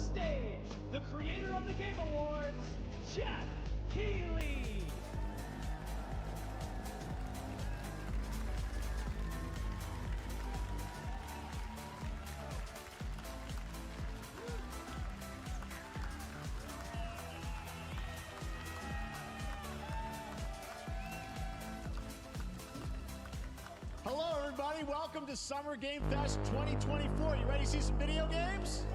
stage, the creator of the Game Awards, Jeff Keighley. Hello, everybody. Welcome to Summer Game Fest 2024. You ready to see some video games?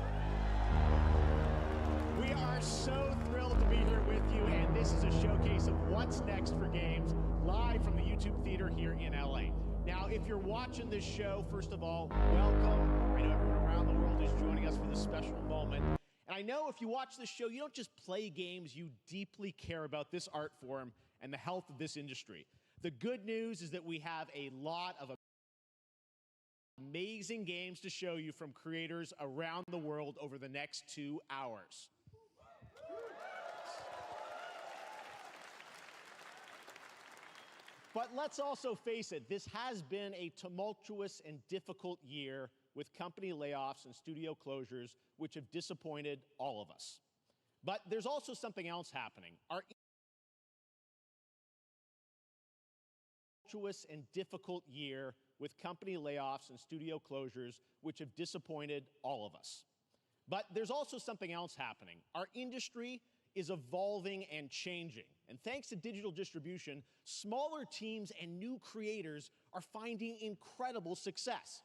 We are so thrilled to be here with you, and this is a showcase of what's next for games live from the YouTube Theater here in LA. Now, if you're watching this show, first of all, welcome. I know everyone around the world is joining us for this special moment. And I know if you watch this show, you don't just play games, you deeply care about this art form and the health of this industry. The good news is that we have a lot of amazing games to show you from creators around the world over the next 2 hours. But let's also face it, this has been a tumultuous and difficult year with company layoffs and studio closures, which have disappointed all of us. But there's also something else happening. Our tumultuous and difficult year with company layoffs and studio closures, which have disappointed all of us. But there's also something else happening. Our industry is evolving and changing. And thanks to digital distribution, smaller teams and new creators are finding incredible success.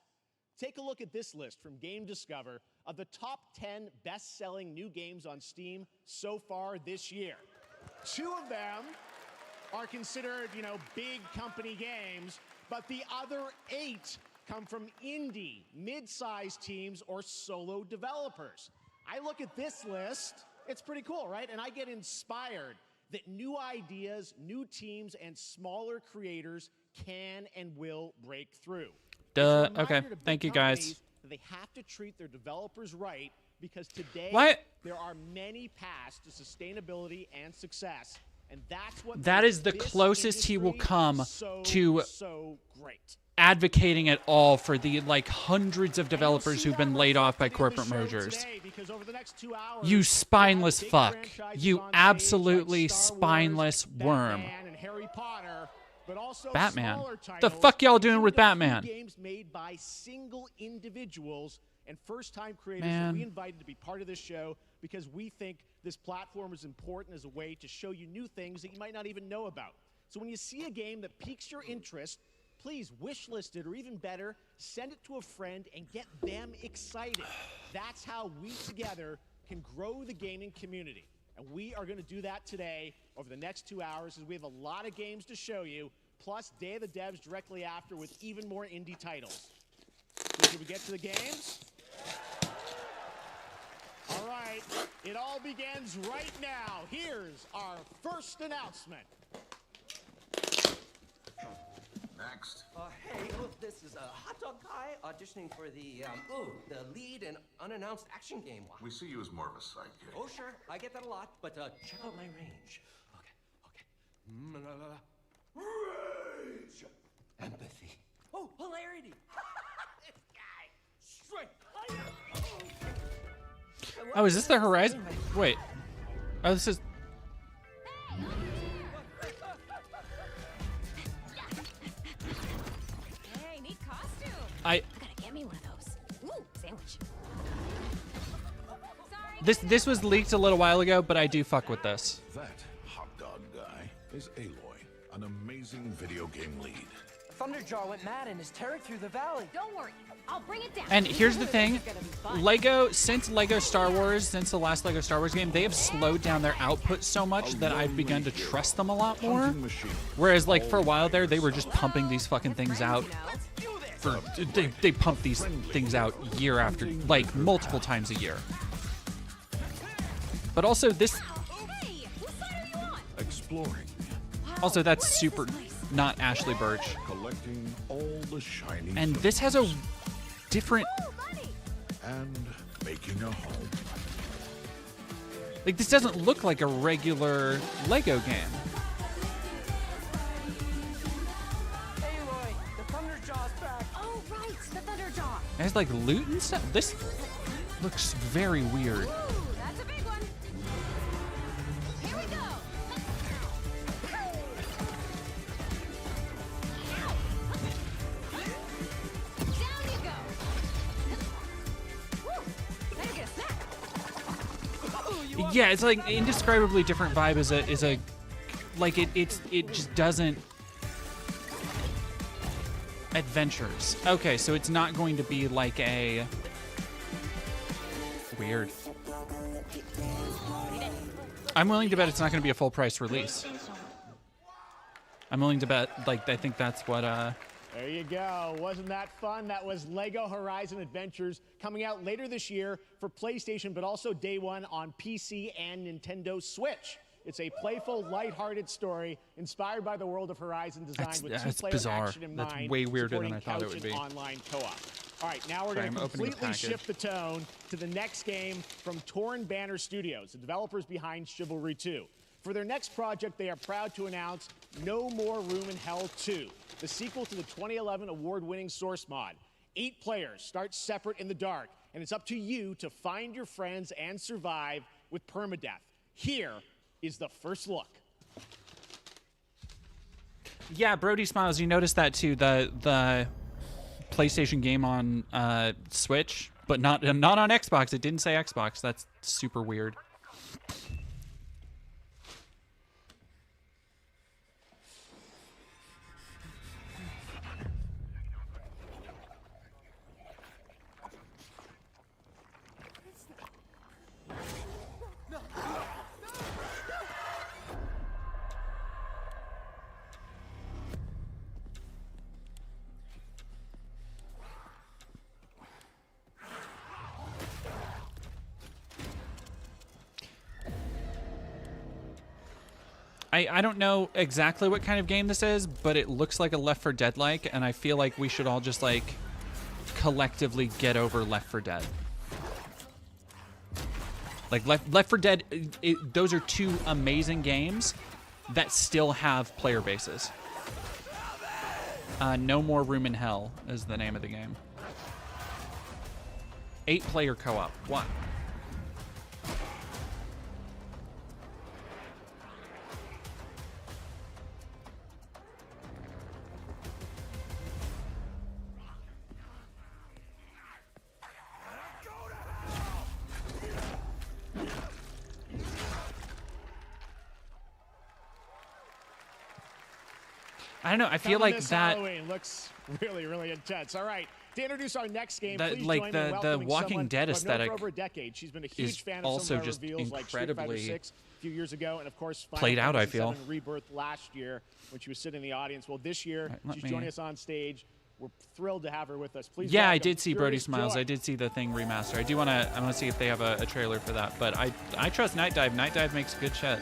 Take a look at this list from Game Discover of the top 10 best-selling new games on Steam so far this year. 2 of them are considered, big company games, but the other 8 come from indie, mid-sized teams or solo developers. I look at this list, it's pretty cool, right? And I get inspired that new ideas, new teams, and smaller creators can and will break through. Okay, thank you guys. They have to treat their developers right because today there are many paths to sustainability and success. And that's what that is the closest he will come to great. Advocating at all for the hundreds of developers who've been laid off by corporate mergers. You spineless fuck. You absolutely spineless worm. Batman. The fuck y'all doing with Batman? Games made by single individuals and first-time creators that we invited to be part of this show because we think this platform is important as a way to show you new things that you might not even know about. So when you see a game that piques your interest, please wishlist it, or even better, send it to a friend and get them excited. That's how we together can grow the gaming community. And we are going to do that today over the next 2 hours as we have a lot of games to show you, plus Day of the Devs directly after with even more indie titles. So should we get to the games? All right, it all begins right now. Here's our first announcement. Next. Hey, this is a hot dog guy auditioning for the lead and unannounced action game. We see you as more of a sidekick. Oh, sure, I get that a lot, but check out my range. Okay. Rage! Empathy. Oh, hilarity! This guy! Strength! Oh, is this the Horizon? Wait. Oh, this is... Hey, neat costume. I gotta get me one of those. Ooh, sandwich. Sorry. This was leaked a little while ago, but I do fuck with this. That hot dog guy is Aloy, an amazing video game lead. Thunderjaw went mad and is tearing through the valley. Don't worry, I'll bring it down. And here's the thing, since Lego Star Wars, since the last Lego Star Wars game, they have slowed down their output so much that I've begun to trust them a lot more. Whereas for a while there, they were just pumping these fucking things out. They pump these things out year after, multiple times a year. But also this... Hey, what side are you on? Exploring. Also, that's super not Ashley Birch. Collecting all the shiny And this has a different... and making a home. This doesn't look like a regular Lego game. Aloy, the Thunderjaw's back. Oh, right, the Thunderjaw. It has loot and stuff. This... looks very weird. Ooh, that's a big one. Here we go. Down you go. Woo, better get a snack. Yeah, it's like indescribably different vibe is a like it just doesn't adventures. Okay, so it's not going to be like a weird. I'm willing to bet it's not going to be a full price release. I'm willing to bet, like, I think that's what There you go. Wasn't that fun? That was LEGO Horizon Adventures, coming out later this year for PlayStation, but also day one on PC and Nintendo Switch. It's a playful, lighthearted story inspired by the world of Horizon, designed with two-player bizarre. action in That's mind, way weirder than supporting I thought it couch would and be. online co-op. All right, now we're Sorry, going to I'm opening the completely package. shift the tone to the next game from Torn Banner Studios, the developers behind Chivalry 2. For their next project, they are proud to announce No More Room in Hell 2, the sequel to the 2011 award-winning Source mod. 8 players start separate in the dark, and it's up to you to find your friends and survive with permadeath. Here is the first look. Yeah, Brody Smiles, you noticed that too. The PlayStation game on Switch, but not on Xbox. It didn't say Xbox. That's super weird. I don't know exactly what kind of game this is, but it looks like a Left 4 Dead-like, and I feel like we should all just, like, collectively get over Left 4 Dead. Like, Left 4 Dead, those are two amazing games that still have player bases. No More Room in Hell is the name of the game. 8-player co-op. What? I don't know. I feel like This that, Halloween looks really, really intense. All right, to introduce our next game, that please like join me in the welcoming Walking someone Dead who I've known aesthetic for over a decade. She's been a is huge fan of also some of our just reveals, like Street Fighter incredibly 6 a few years ago, and of course, Final played out, I Fantasy feel. VII Rebirth last year when she was sitting in the audience. Well, this year let she's me- joining us on stage. We're thrilled to have her with us. Please. yeah, I welcome did see Brody Curious Smiles. Joy. I did see the Thing remaster. I want to see if they have a trailer for that. But I trust Night Dive. Night Dive makes good shit.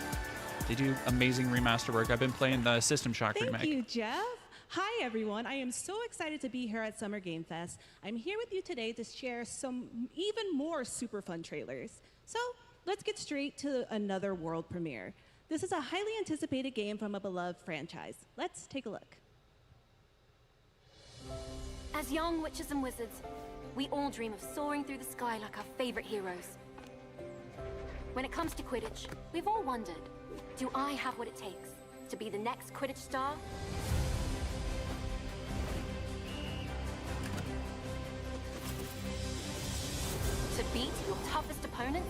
They do amazing remaster work. I've been playing the System Shock remake. Thank you, Jeff. Hi, everyone. I am so excited to be here at Summer Game Fest. I'm here with you today to share some even more super fun trailers. So let's get straight to another world premiere. This is a highly anticipated game from a beloved franchise. Let's take a look. As young witches and wizards, we all dream of soaring through the sky like our favorite heroes. When it comes to Quidditch, we've all wondered, do I have what it takes to be the next Quidditch star? To beat your toughest opponent?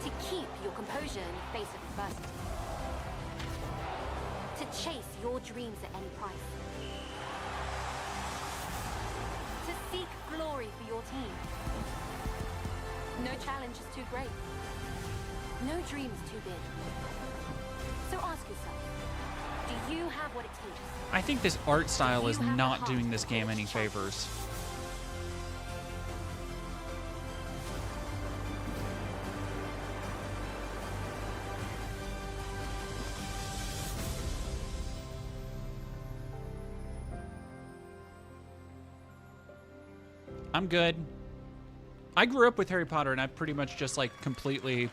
To keep your composure in the face of adversity? To chase your dreams at any price? To seek glory for your team? No challenge is too great. No dream is too big. So ask yourself, do you have what it takes? I think this art style is not doing this game any favors. I'm good. I grew up with Harry Potter, and I've pretty much just like completely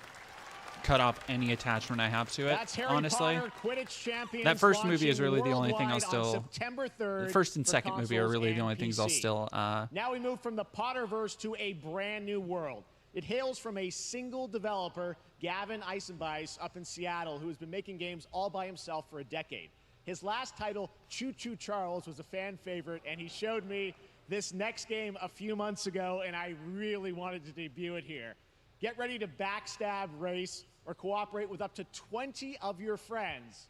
cut off any attachment I have to it. That's Harry honestly, Potter, Quidditch Champions that first movie is really the only thing I'll worldwide on still. September 3rd The first and for second movie are really the consoles only and things I'll PC. still. Now we move from the Potterverse to a brand new world. It hails from a single developer, Gavin Eisenbeis, up in Seattle, who has been making games all by himself for a decade. His last title, Choo Choo Charles, was a fan favorite, and he showed me this next game a few months ago, and I really wanted to debut it here. Get ready to backstab, race, or cooperate with up to 20 of your friends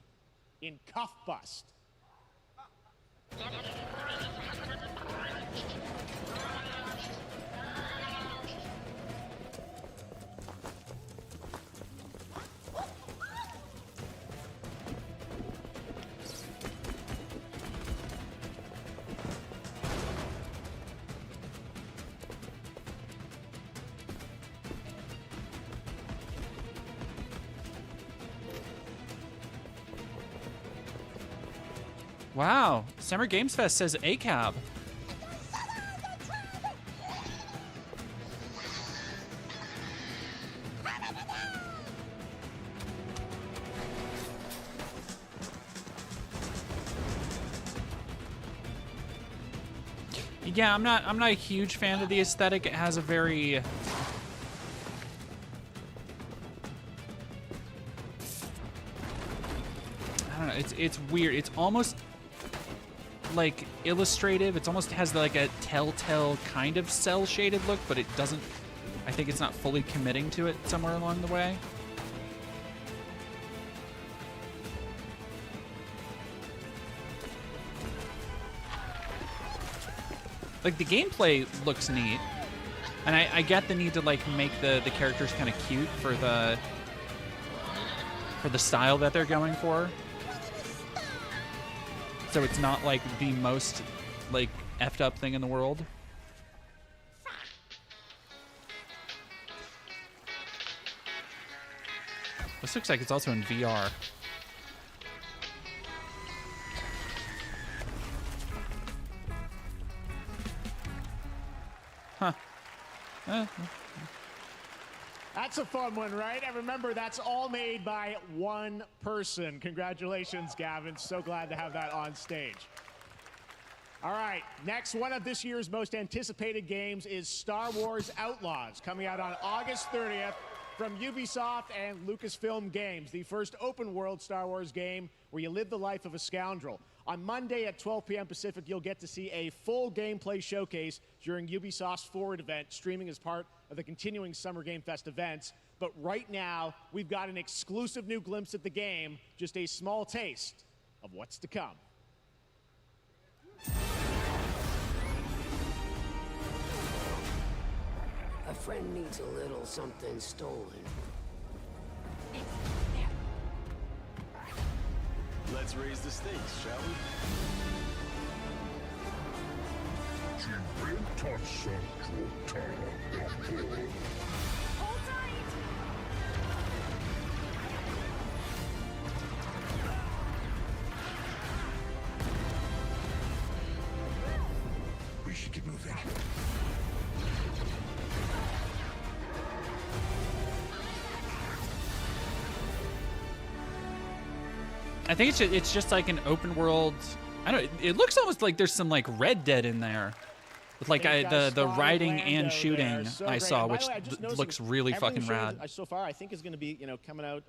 in Cuffbust. Wow, Summer Games Fest says ACAB. Yeah, I'm not a huge fan of the aesthetic. It has a very I don't know, it's weird. It's almost like illustrative. It almost has like a Telltale kind of cell shaded look, but it doesn't. I think it's not fully committing to it somewhere along the way. Like the gameplay looks neat, and I get the need to like make the characters kind of cute for the style that they're going for. So it's not like the most like effed up thing in the world. This looks like it's also in VR. Huh. That's a fun one, right? And remember, that's all made by one person. Congratulations, Gavin. So glad to have that on stage. All right, next, one of this year's most anticipated games is Star Wars Outlaws, coming out on August 30th from Ubisoft and Lucasfilm Games, the first open-world Star Wars game where you live the life of a scoundrel. On Monday at 12 p.m. Pacific, you'll get to see a full gameplay showcase during Ubisoft's Forward event, streaming as part of the continuing Summer Game Fest events. But right now, we've got an exclusive new glimpse at the game, just a small taste of what's to come. A friend needs a little something stolen. Let's raise the stakes, shall we? Hold tight! We should get moving. I think it's just like an open world. I don't. It looks almost like there's some like Red Dead in there, with like the riding and shooting So I great. saw, And by which the way, I just noticed looks really everything fucking rad. showed so far, I think is going to be coming out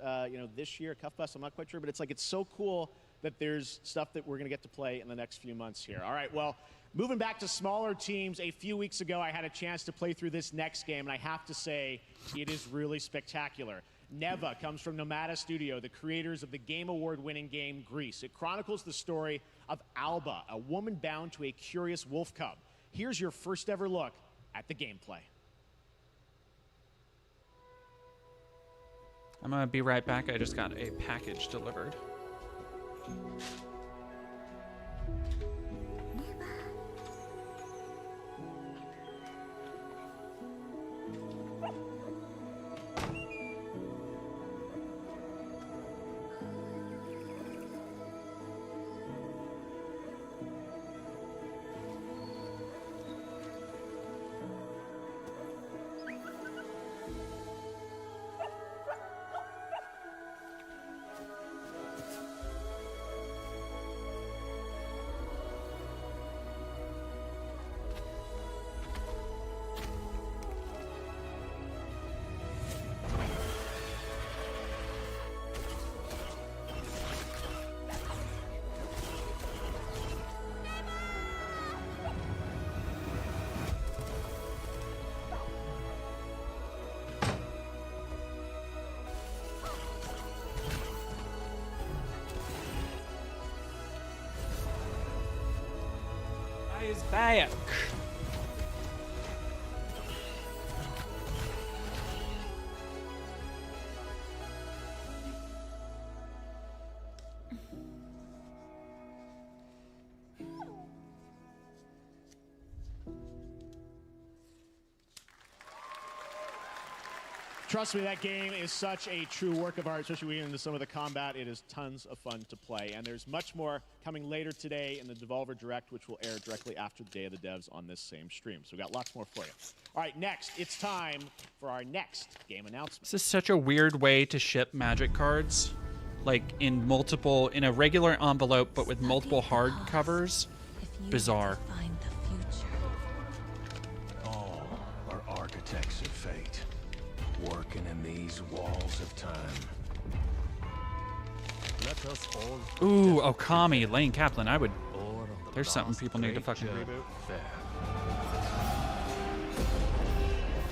this year. Cuffbust, I'm not quite sure, but it's so cool that there's stuff that we're going to get to play in the next few months here. All right, well, moving back to smaller teams, a few weeks ago I had a chance to play through this next game, and I have to say it is really spectacular. Neva comes from Nomada Studio, the creators of the Game Award-winning game Grease. It chronicles the story of Alba, a woman bound to a curious wolf cub. Here's your first ever look at the gameplay. I'm gonna be right back. I just got a package delivered. Back. Trust me, that game is such a true work of art, especially when you get into some of the combat. It is tons of fun to play. And there's much more coming later today in the Devolver Direct, which will air directly after the Day of the Devs on this same stream. So we've got lots more for you. All right, next, it's time for our next game announcement. This is such a weird way to ship Magic cards. Like in a regular envelope, but with multiple hard covers. Bizarre. All are architects of fate, working in these walls of time. Let us all. Ooh, Okami, Lane Kaplan. There's something people need to fucking reboot.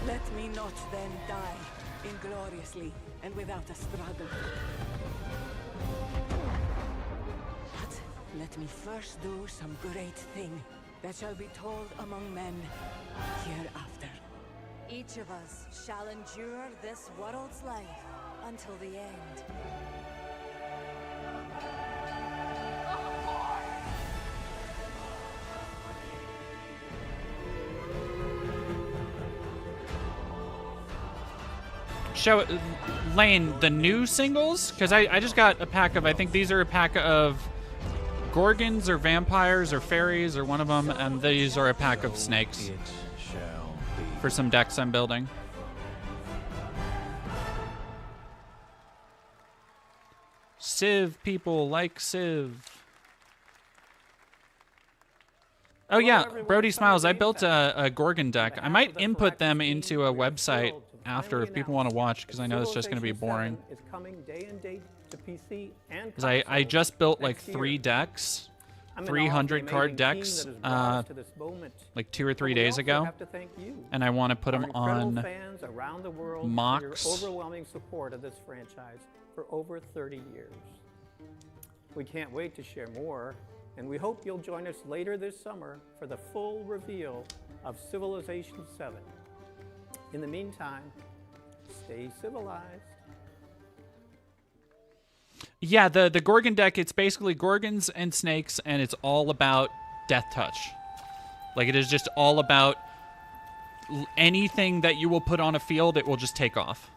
Let me not then die ingloriously and without a struggle. But let me first do some great thing that shall be told among men hereafter. Each of us shall endure this world's life until the end. Show Lane the new singles, because I just got a pack of, I think these are a pack of Gorgons or vampires or fairies or one of them, and these are a pack of snakes for some decks I'm building. Civ people like Civ. Oh yeah, Brody Smiles, I built a Gorgon deck. I might input them into a website after if people want to watch, because I know it's just going to be boring. Because I just built like 3 decks, 300 card decks, like 2 or 3 days ago, and I want to put them on mocks. Overwhelming support of this franchise for over 30 years. We can't wait to share more, and we hope you'll join us later this summer for the full reveal of Civilization 7. In the meantime, stay civilized. Yeah, the Gorgon deck, it's basically Gorgons and snakes, and it's all about Death Touch. Like, it is just all about anything that you will put on a field, it will just take off.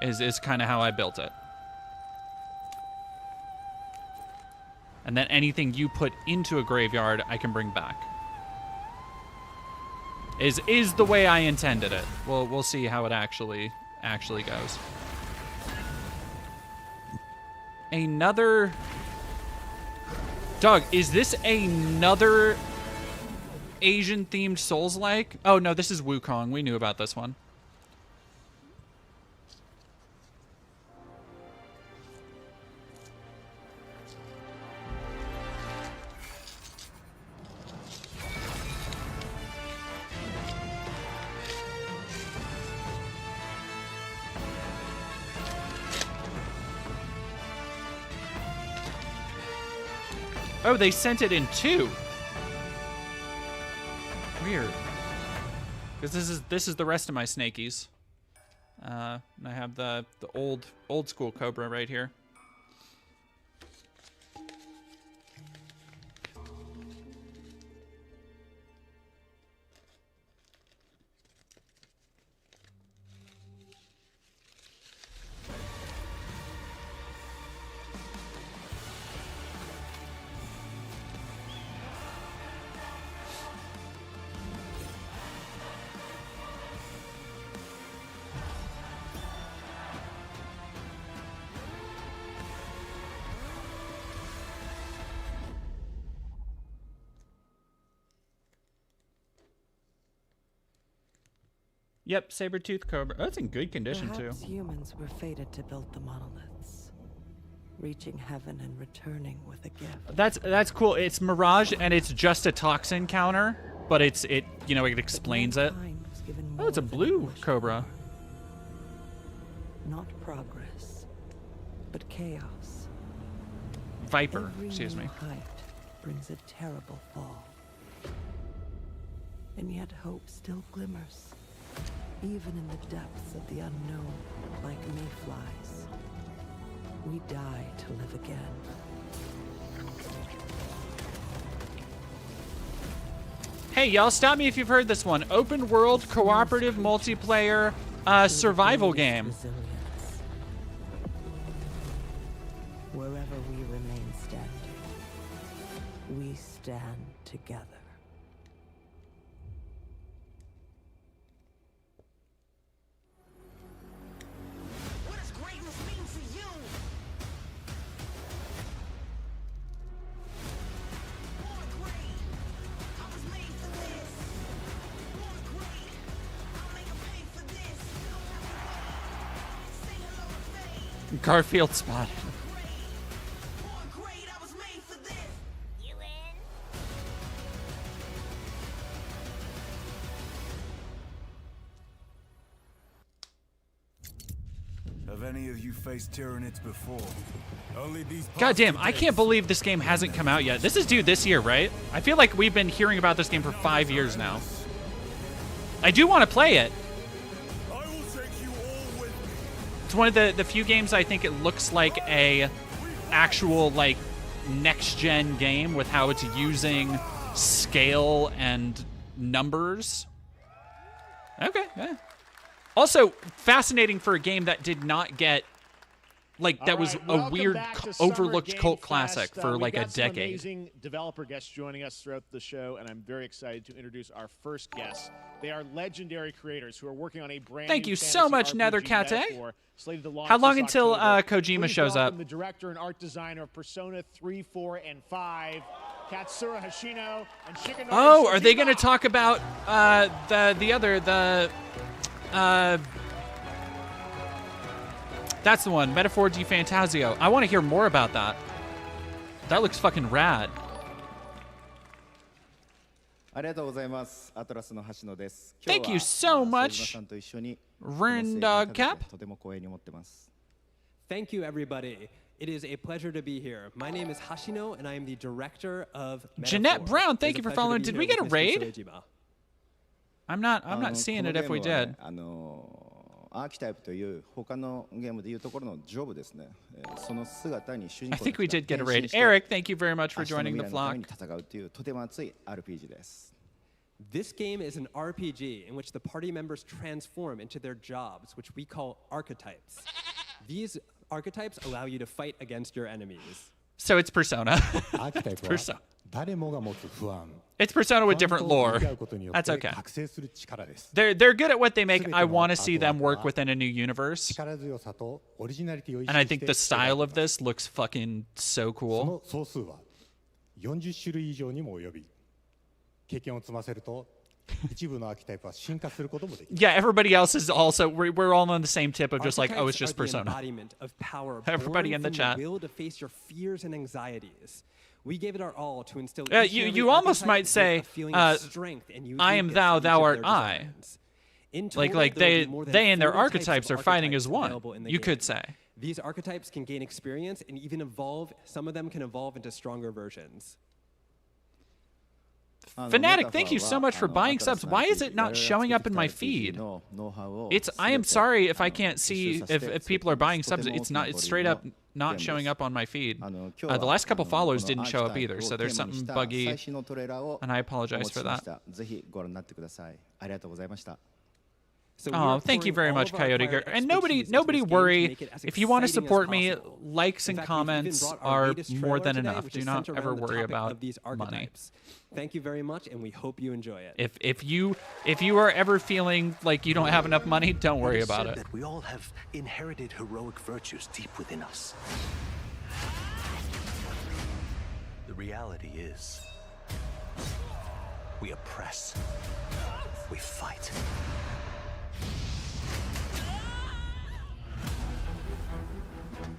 Is kind of how I built it. And then anything you put into a graveyard, I can bring back. Is the way I intended it. We'll see how it actually goes. Another Doug, is this another Asian themed Souls-like? Oh no, this is Wukong. We knew about this one. Oh, they sent it in 2. Weird. Because this is the rest of my snakies. And I have the old school Cobra right here. Yep, saber-tooth cobra. Oh, it's in good condition, Perhaps too. Humans were fated to build the monoliths, reaching heaven and returning with a gift. That's cool. It's Mirage, and it's just a toxin counter, but it explains it. Oh, it's a blue cobra. Not progress, but chaos. Viper, Every excuse me. new height brings a terrible fall. And yet hope still glimmers, even in the depths of the unknown, like mayflies. We die to live again. Hey, y'all, stop me if you've heard this one. Open world, cooperative, multiplayer, survival game. Resilience. Wherever we remain standing, we stand together. What does greatness mean for you? Born great. I was made for this. Born great. I'll make a pay for this. Don't have to wait. Say hello to fate. Garfield spotted. Born great. I was made for this. You in? Have any of you faced Tyranids before? Only these God damn, I can't believe this game hasn't come out yet. This is due this year, right? I feel like we've been hearing about this game for 5 years now. I do want to play it. I will take you all with me. It's one of the few games I think it looks like a actual like next gen game with how it's using scale and numbers. Okay, yeah. Also fascinating for a game that did not get like that was a weird overlooked cult classic for like a decade. Some amazing developer guests joining us throughout the show, and I'm very excited to introduce our first guests. They are legendary creators who are working on a brand Thank new you so much, fantasy Nethercate. RPG metaphor, slated to launch How long this until October. Kojima Please shows welcome up? The director and art designer of Persona 3, 4, and 5, Katsura Hashino and Shigenori Oh, are they Tsuchiba. going to talk about that's the one, Metaphor di Fantasio. I want to hear more about that. That looks fucking rad. Thank you so much, Rendog Cap. Thank you, everybody. It is a pleasure to be here. My name is Hashino, and I am the director of Metaphor. Jeanette Brown, thank It is you a for pleasure to following. be Did here we get a with Mr. raid? Soejima. I'm not seeing it if we did. アーキタイプという他のゲームでいうところのジョブですね。その姿に主人 I 公 think we た did ち get a が raid. 変身して Eric, thank you very much for 明日の joining the 未来のため flock. に戦うというとても熱い RPG です。 This game is an RPG in which the party members transform into their jobs, which we call archetypes. These archetypes allow you to fight against your enemies. So it's Persona. アーキタイプは Persona. 誰もが持つ不安。 It's Persona with different 不安と lore. 向き合うことによって That's okay. 覚醒する力です。 They're good at what they make. I want to see them work within a new universe. 力強さとオリジナリティを意 And I 識し think て the style of this looks fucking so そ cool. の総数は40種類以上にも及び、経験を積ませると一部のアーキタイプは進化することもできる。 Yeah, everybody else is also, we're all on the same tip of just like, oh, it's just Archetypes are the Persona. embodiment of power, Everybody born in the from chat. The will to face your fears and anxieties. We gave it our all to instill. You each and every you almost archetype might with say, a feeling of strength and I am uniqueness thou, in each thou of art their I. designs. In Like total, there will they be more than they and their 40 types archetypes of are fighting as archetypes one. available in the You game. could say. These archetypes can gain experience and even evolve. Some of them can evolve into stronger versions. Fanatic, thank you so much for buying subs. Why is it not showing up in my feed? I am sorry if I can't see if people are buying subs. It's straight up not showing up on my feed. The last couple follows didn't show up either, so there's something buggy, and I apologize for that. ぜひご覧になってください。ありがとうございました。 So we Oh, are thank you pouring very all much, of our Coyote. prior And expertise nobody into this game to worry. make it as If you want to exciting as support me, possible. likes In and fact, we've even comments brought our are latest more trailer than today, enough. which Do is not centered ever around the worry topic about of these money. archetypes. Thank you very much, and we hope you enjoy it. If you are ever feeling like you don't have enough money, don't worry It is about said it. that we all have inherited heroic virtues deep within us. The reality is, we oppress, we fight.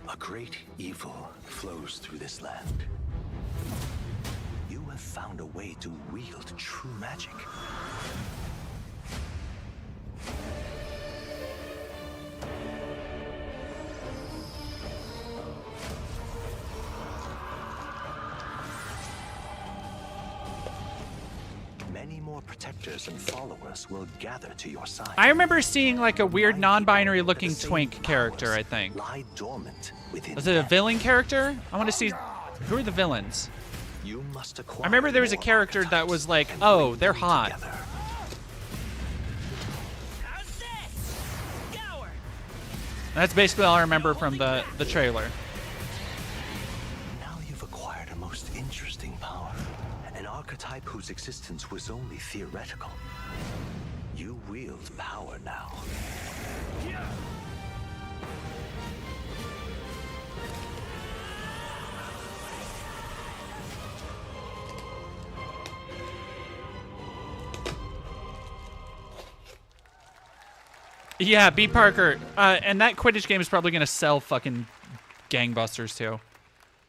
A great evil flows through this land. You have found a way to wield true magic. protectors and followers will gather to your side. I remember seeing like a weird non-binary looking twink character, I think. Lie dormant within Was it a villain character? I want to see, who are the villains? You must acquire I remember there was a character that was like, oh, they're hot. That's basically all I remember from the trailer. Now you've acquired a most interesting power. An archetype whose existence was only theoretical. You wield power now. Yeah, B. Parker. And that Quidditch game is probably going to sell fucking gangbusters, too.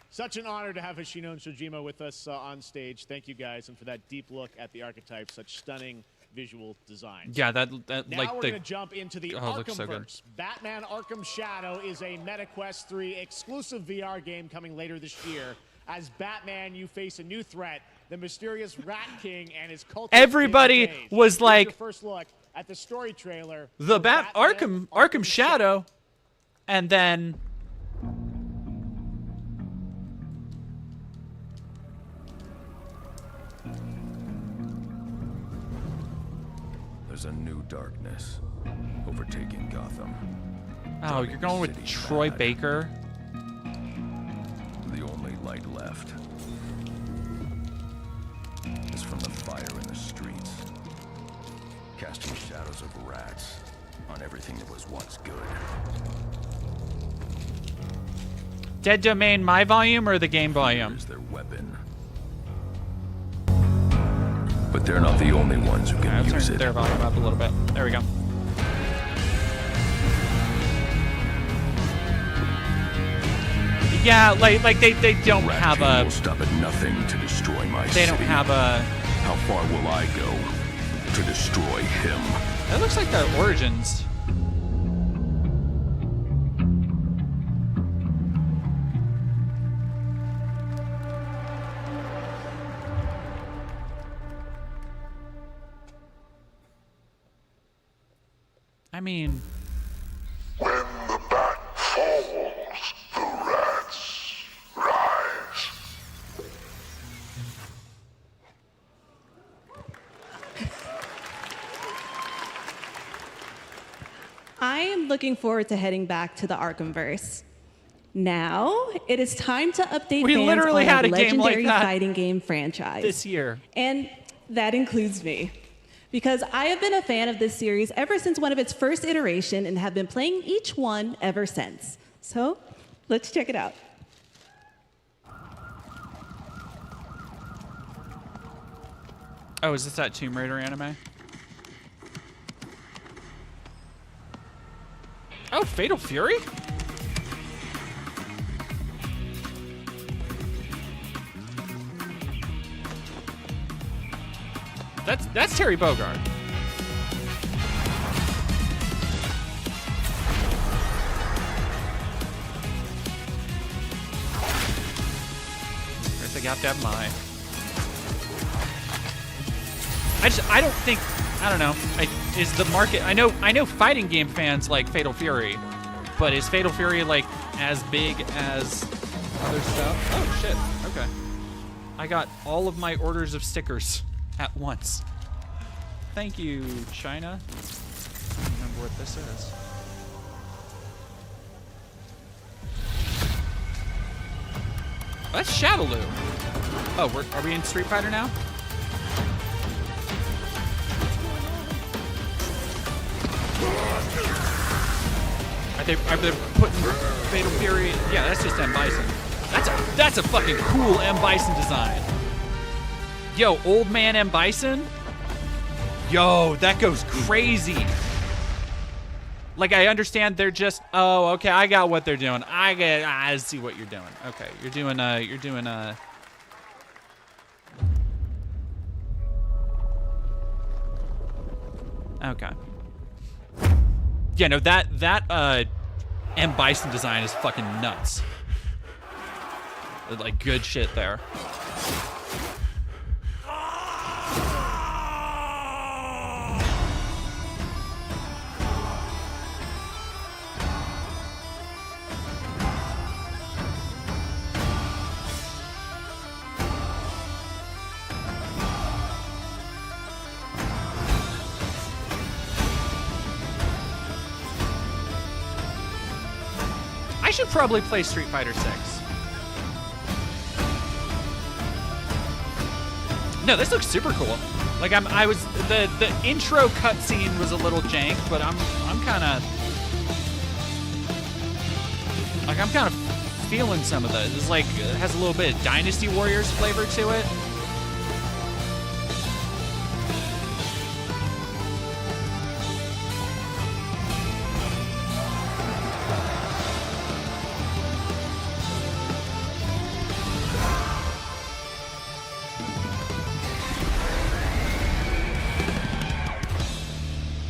Such an honor to have Hoshino and Shojima with us on stage. Thank you, guys, and for that deep look at the archetype. Such stunning visual design. Yeah, that now like we're the... going to jump into the looks so good. Arkhamverse. Batman Arkham Shadow is a MetaQuest 3 exclusive VR game coming later this year. As Batman, you face a new threat, the mysterious Rat King and his cult. Everybody was like... Here's your first look at the story trailer. The Arkham Shadow, and then There's a new darkness overtaking Gotham. Oh, you're going with Troy Baker? The only light left is from the fire in the streets, casting shadows of rats on everything that was once good. Dead Domain, my volume or the game volume? Is their weapon. But they're not the only ones who can use it. Their volume up a little bit. There we go. Yeah, like they don't have a. Will stop at nothing to destroy my They don't city. have a. How far will I go to destroy him? That looks like the Origins. I mean, when the bat falls, the rats rise. I am looking forward to heading back to the Arkhamverse. Now, it is time to update We fans literally on had the a game like legendary that fighting game franchise this year. And that includes me. Because I have been a fan of this series ever since one of its first iteration and have been playing each one ever since. So, let's check it out. Oh, is this that Tomb Raider anime? Oh, Fatal Fury? That's Terry Bogard. First, I have to have my. I don't think. I don't know. Is the market? I know fighting game fans like Fatal Fury, but is Fatal Fury like as big as other stuff? Oh shit. Okay. I got all of my orders of stickers at once. Thank you, China. I don't remember what this is. That's Shadowloo. Oh, are we in Street Fighter now? Are they putting Fatal Fury? Yeah, that's just M. Bison. That's a fucking cool M. Bison design. Yo, old man M. Bison? Yo, that goes crazy. Like, I understand they're just, oh, okay, I got what they're doing. I see what you're doing. Okay, you're doing okay. Yeah, no, that M. Bison design is fucking nuts. Like, good shit there. should probably play Street Fighter 6. No, this looks super cool. Like the intro cutscene was a little jank, but I'm kind of feeling some of those. It's like it has a little bit of Dynasty Warriors flavor to it.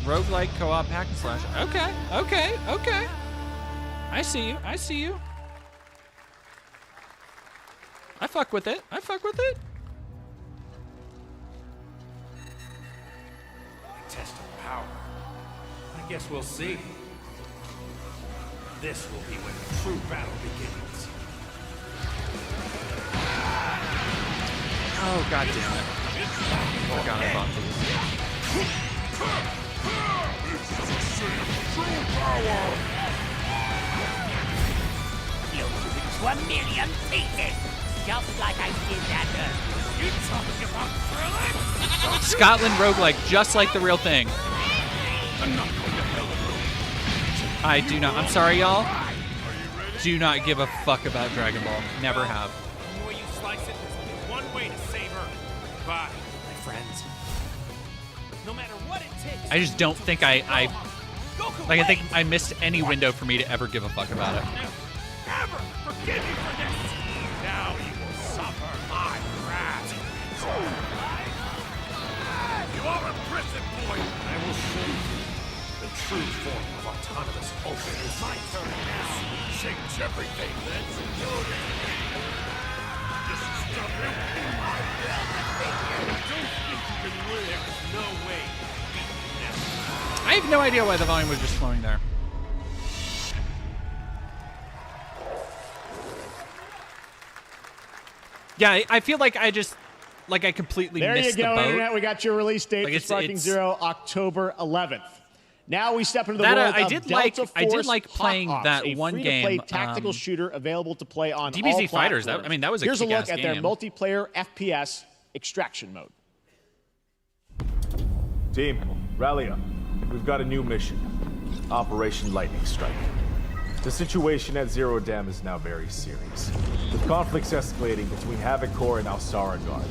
Roguelike co-op hack and slash. Okay. I see you. I fuck with it. Test of power. I guess we'll see. This will be when the true battle begins. Oh, god damn it. Forgot I bought these. You'll lose it to a million pieces, just like I did that earlier. You talking about thrilling? Scotland roguelike, just like the real thing. I do not. I'm sorry, y'all. Do not give a fuck about Dragon Ball. Never have. The way you slice it, there's only one way to save Earth. Goodbye, my friends. No matter what it takes. I just don't think I think I missed any window for me to ever give a fuck about it. Ever forgive you for this. Now you will suffer my wrath. You are a prison boy. I will show you the true form of autonomous open. It's my turn now. Change everything. Let's do it. This is stubborn. Don't think you can win. There's no way. I have no idea why the volume was just flowing there. Yeah, I feel like I completely missed the boat. There you go, Internet. We got your release date Like for Sparking Zero, October 11th. Now we step into the world I of did Delta I did Force like playing Hot Ops, that a one free-to-play game. tactical shooter available to play on DBZ all Fighters. platforms. That was a Here's a look kick-ass at their game. multiplayer FPS extraction mode. Team, rally up. We've got a new mission. Operation Lightning Strike. The situation at Zero Dam is now very serious, with conflicts escalating between Havoc Corps and Alsara Guard.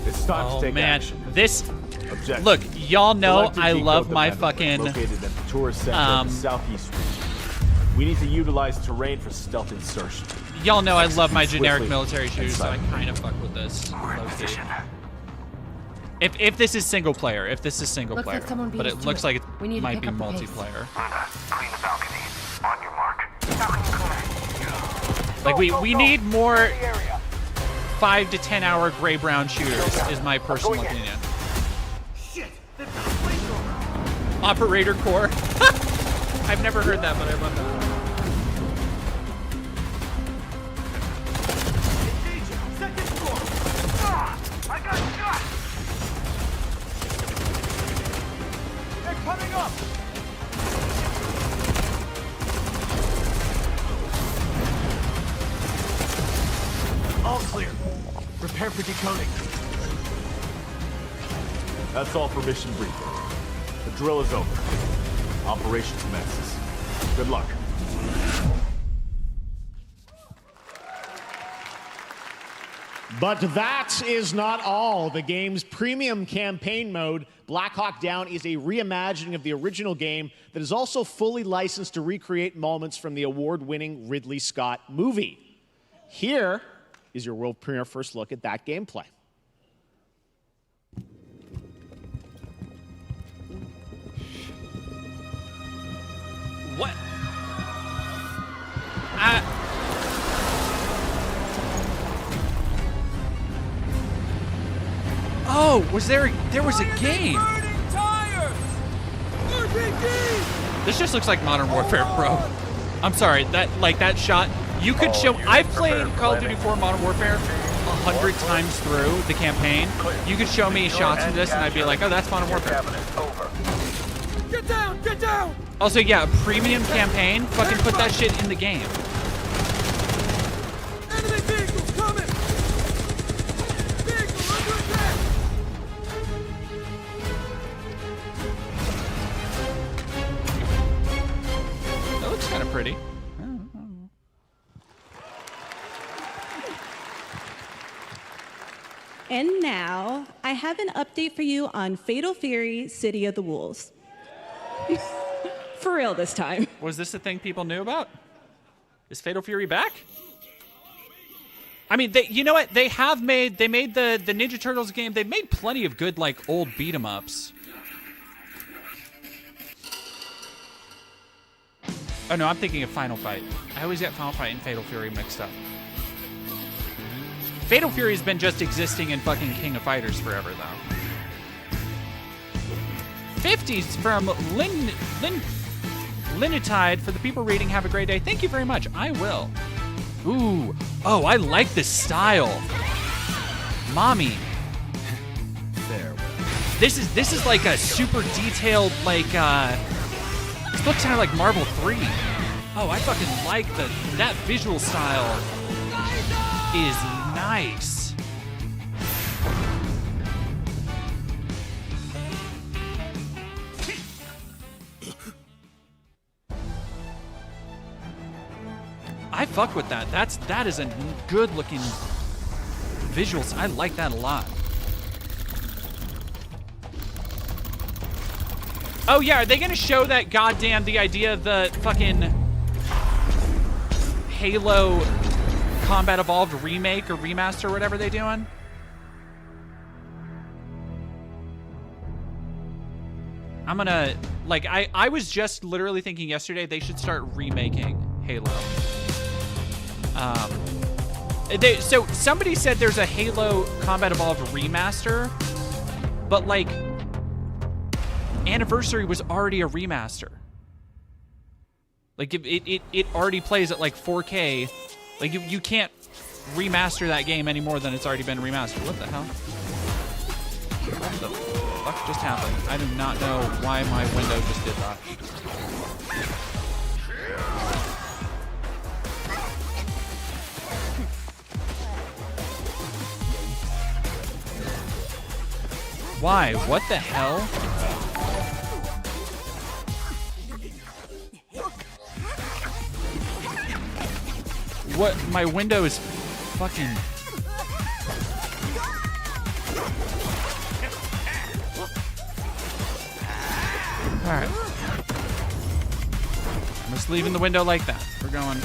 It's time to take action. This Objective. look, y'all know Selected I decode love the my Mandalay, fucking located at the tourist center of the southeast region. We need to utilize terrain for stealth insertion. y'all know I love my Execute generic swiftly military and shooters, so I silently. kind of fuck with this. If this is single player, Looks like someone beat but us it to looks it. like it We need to might pick be up the pace. multiplayer. Clean the balcony. On your mark. Like we need more 5 to 10 hour gray brown shooters is my personal opinion. Operator Core. I've never heard that, but I love that. I got shot! They're coming up! All clear. Prepare for decoding. That's all for mission briefing. The drill is over. Operation commences. Good luck. But that is not all. The game's premium campaign mode, Black Hawk Down, is a reimagining of the original game that is also fully licensed to recreate moments from the award-winning Ridley Scott movie. Here is your world premiere first look at that gameplay. What? Oh, there was a game. This just looks like Modern Warfare, bro. I'm sorry, that shot. You could show. I've played Call of Duty 4 Modern Warfare 100 times through the campaign. You could show me shots of this, and I'd be like, oh, that's Modern Warfare. Get down! Get down! Also, yeah, premium campaign. Fucking put that shit in the game. pretty. And now, I have an update for you on Fatal Fury: City of the Wolves. For real this time. Was this a thing people knew about? Is Fatal Fury back? I mean, you know what? They made the Ninja Turtles game. They've made plenty of good, like, old beat 'em ups. Oh, no, I'm thinking of Final Fight. I always get Final Fight and Fatal Fury mixed up. Fatal Fury has been just existing in fucking King of Fighters forever, though. 50s from Linitide. For the people reading, have a great day. Thank you very much. I will. Ooh. Oh, I like this style. Mommy. Farewell. This is like a super detailed, like, it looks kind of like Marvel 3. Oh, I fucking like that visual style is nice. I fuck with that. That is a good looking visuals. I like that a lot. Oh yeah, are they gonna show that goddamn the idea of the fucking Halo Combat Evolved remake or remaster or whatever they doing? I'm gonna like I was just literally thinking yesterday they should start remaking Halo. So somebody said there's a Halo Combat Evolved remaster, but like Anniversary was already a remaster. Like it already plays at like 4K. Like you can't remaster that game any more than it's already been remastered. What the hell? What the fuck just happened? I do not know why my window just did that. Why? What the hell? What? My window is fucking... Alright. I'm just leaving the window like that. We're going...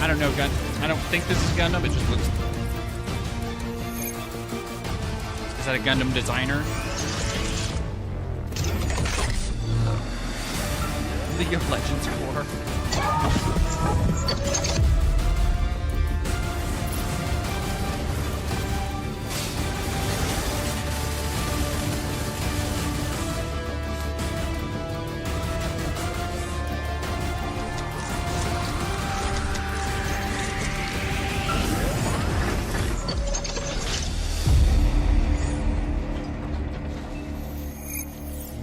I don't know I don't think this is Gundam, it just looks... Is that a Gundam designer? League of Legends Core.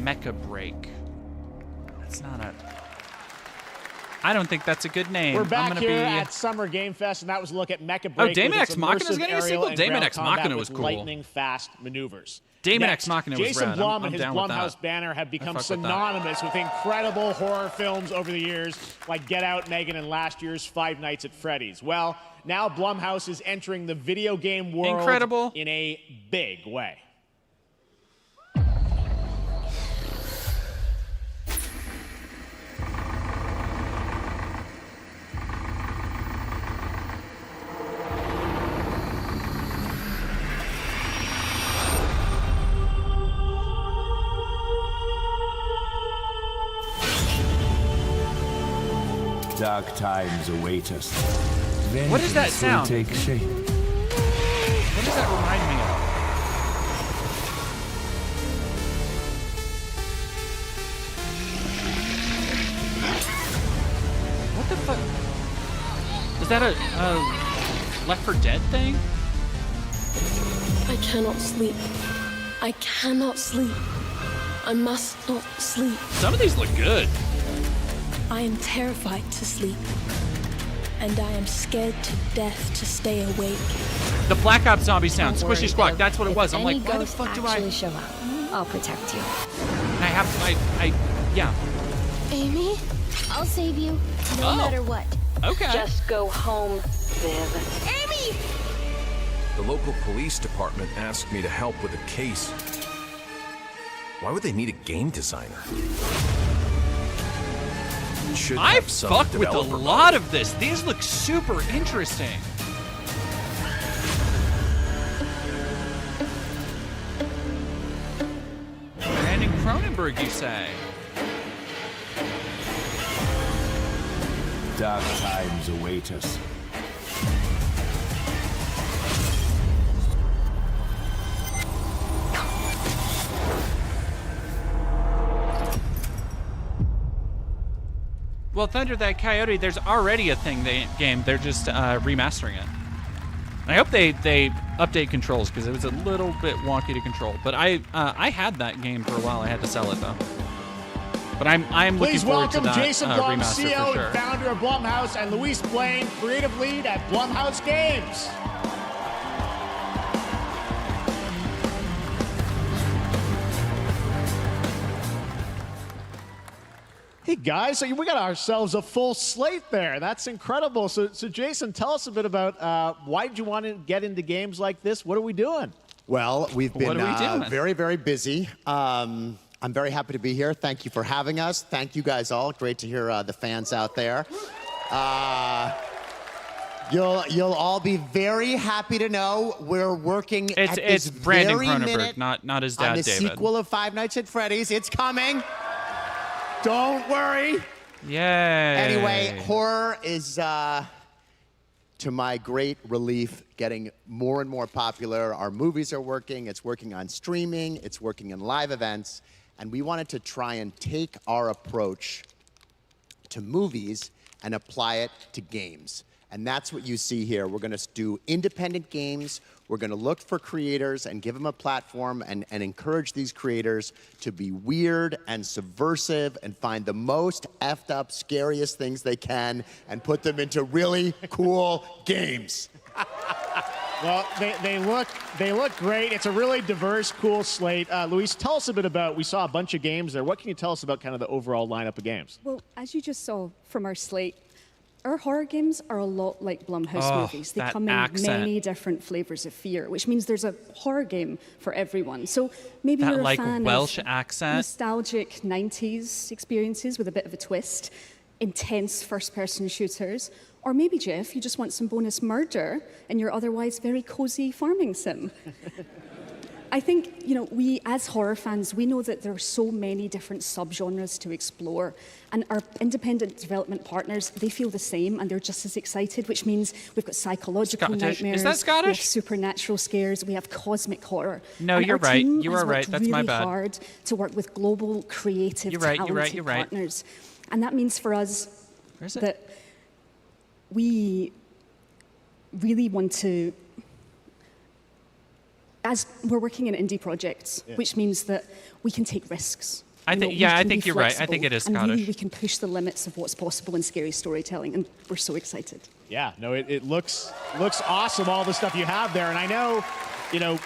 Mecha Break. That's not a... I don't think that's a good name. We're back here at Summer Game Fest, and that was a look at Mecha Break. Oh, Daemon X Machina is getting a sequel? Daemon X Machina was cool. Lightning-fast maneuvers. Daemon X Machina was Jason rad. Blum I'm and his down with Blumhouse that. banner have become fuck with that. synonymous with incredible horror films over the years, like Get Out, Megan, and last year's Five Nights at Freddy's. Well, now Blumhouse is entering the video game world in a big way. Dark times await us. What does that Vengeance will sound? take shape. What does that remind me of? What the fuck? Is that a Left 4 Dead thing? I cannot sleep. I cannot sleep. I must not sleep. Some of these look good. I am terrified to sleep. And I am scared to death to stay awake. The Black Ops zombie sound, Don't worry, squishy squawk. Bill. That's what it If was. I'm any like, why the ghosts fuck do I? actually show up, I'll protect you. And I have, yeah. Amy, I'll save you, no matter what. Okay. Just go home, Viv. Amy! The local police department asked me to help with a case. Why would they need a game designer? Should I've have some fucked with a developer lot of this. These look super interesting. Brandon Cronenberg, you say? Dark times await us. Well, Thunder That Coyote, there's already a thing game. They're just remastering it. I hope they update controls because it was a little bit wonky to control. But I had that game for a while. I had to sell it though. But I'm looking Please forward to welcome that Jason Blum, remaster CEO for sure. and founder of Blumhouse, and Luis Blaine, creative lead at Blumhouse Games. Hey guys, so we got ourselves a full slate there. That's incredible. So Jason, tell us a bit about why did you want to get into games like this? What are we doing? Well, we've What been are we doing? very, very busy. I'm very happy to be here. Thank you for having us. Thank you guys all. Great to hear the fans out there. You'll all be very happy to know we're working at It's this Brandon very Cronenberg, minute not his on dad, the David. sequel of Five Nights at Freddy's. It's coming. Don't worry. Yay. Anyway, horror is, to my great relief, getting more and more popular. Our movies are working. It's working on streaming. It's working in live events. And we wanted to try and take our approach to movies and apply it to games. And that's what you see here. We're going to do independent games. We're going to look for creators and give them a platform and encourage these creators to be weird and subversive and find the most effed up, scariest things they can and put them into really cool games. Well, they look great. It's a really diverse, cool slate. Luis, tell us a bit about, we saw a bunch of games there. What can you tell us about kind of the overall lineup of games? Well, as you just saw from our slate, our horror games are a lot like Blumhouse movies. They that come in accent. many different flavors of fear, which means there's a horror game for everyone. So maybe That, you're a like, fan Welsh of accent. nostalgic 90s experiences with a bit of a twist, intense first-person shooters, or maybe, Jeff, you just want some bonus murder in your otherwise very cozy farming sim. I think, we as horror fans, we know that there are so many different subgenres to explore. And our independent development partners, they feel the same and they're just as excited, which means we've got psychological Scottish. nightmares. Is that Scottish? We have supernatural scares. We have cosmic horror. No, And you're our right. team You has are right. worked That's my really bad. hard to work with global, creative, You're right, talented you're right, you're right. partners. And that means for us Where is it? that we really want to, as we're working in indie projects, Yeah. which means that we can take risks. I You think- know, yeah, we I can think be you're right. I flexible, think it is and really Scottish. we can push the limits of what's possible in scary storytelling, and we're so excited. Yeah, no, it looks awesome, all the stuff you have there. And I know,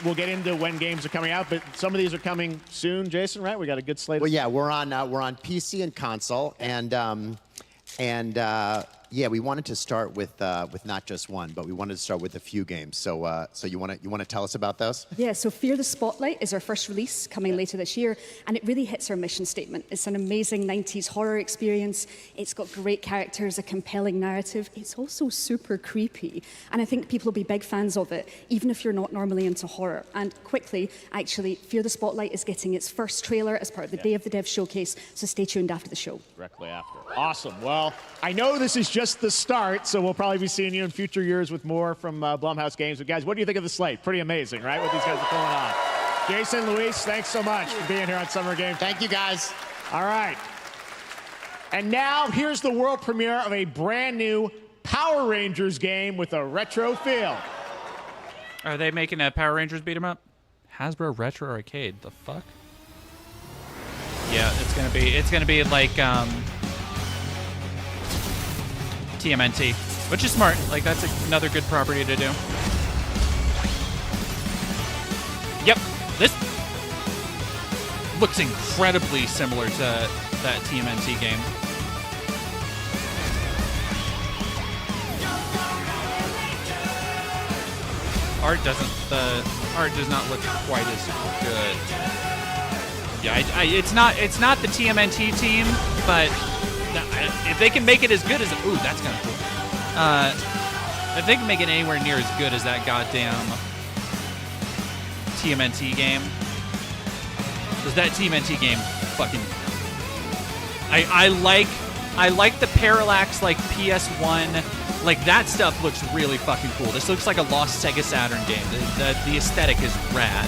we'll get into when games are coming out, but some of these are coming soon, Jason, right? We got a good slate. Well, yeah, we're on PC and console, and Yeah, we wanted to start with not just one, but we wanted to start with a few games. So you want to tell us about those? Yeah, so Fear the Spotlight is our first release coming later this year, and it really hits our mission statement. It's an amazing 90s horror experience. It's got great characters, a compelling narrative. It's also super creepy, and I think people will be big fans of it, even if you're not normally into horror. And quickly, actually, Fear the Spotlight is getting its first trailer as part of the Day of the Dev showcase, so stay tuned after the show. Directly after. Awesome. Well, I know this is just the start, so we'll probably be seeing you in future years with more from Blumhouse Games. But guys, what do you think of the slate? Pretty amazing, right? What these guys are pulling on. Jason, Luis, thanks so much for being here on Summer Games. Thank you, guys. All right. And now here's the world premiere of a brand new Power Rangers game with a retro feel. Are they making a Power Rangers beat 'em up? Hasbro Retro Arcade. The fuck? Yeah, it's gonna be like TMNT, which is smart. Like, that's another good property to do. Yep, this looks incredibly similar to that TMNT game. The art does not look quite as good. Yeah, it's not the TMNT team, but if they can make it as good as ooh, that's kind of cool. If they can make it anywhere near as good as that goddamn TMNT game, because that TMNT game fucking. I like the parallax like PS1. Like, that stuff looks really fucking cool. This looks like a lost Sega Saturn game. The aesthetic is rad.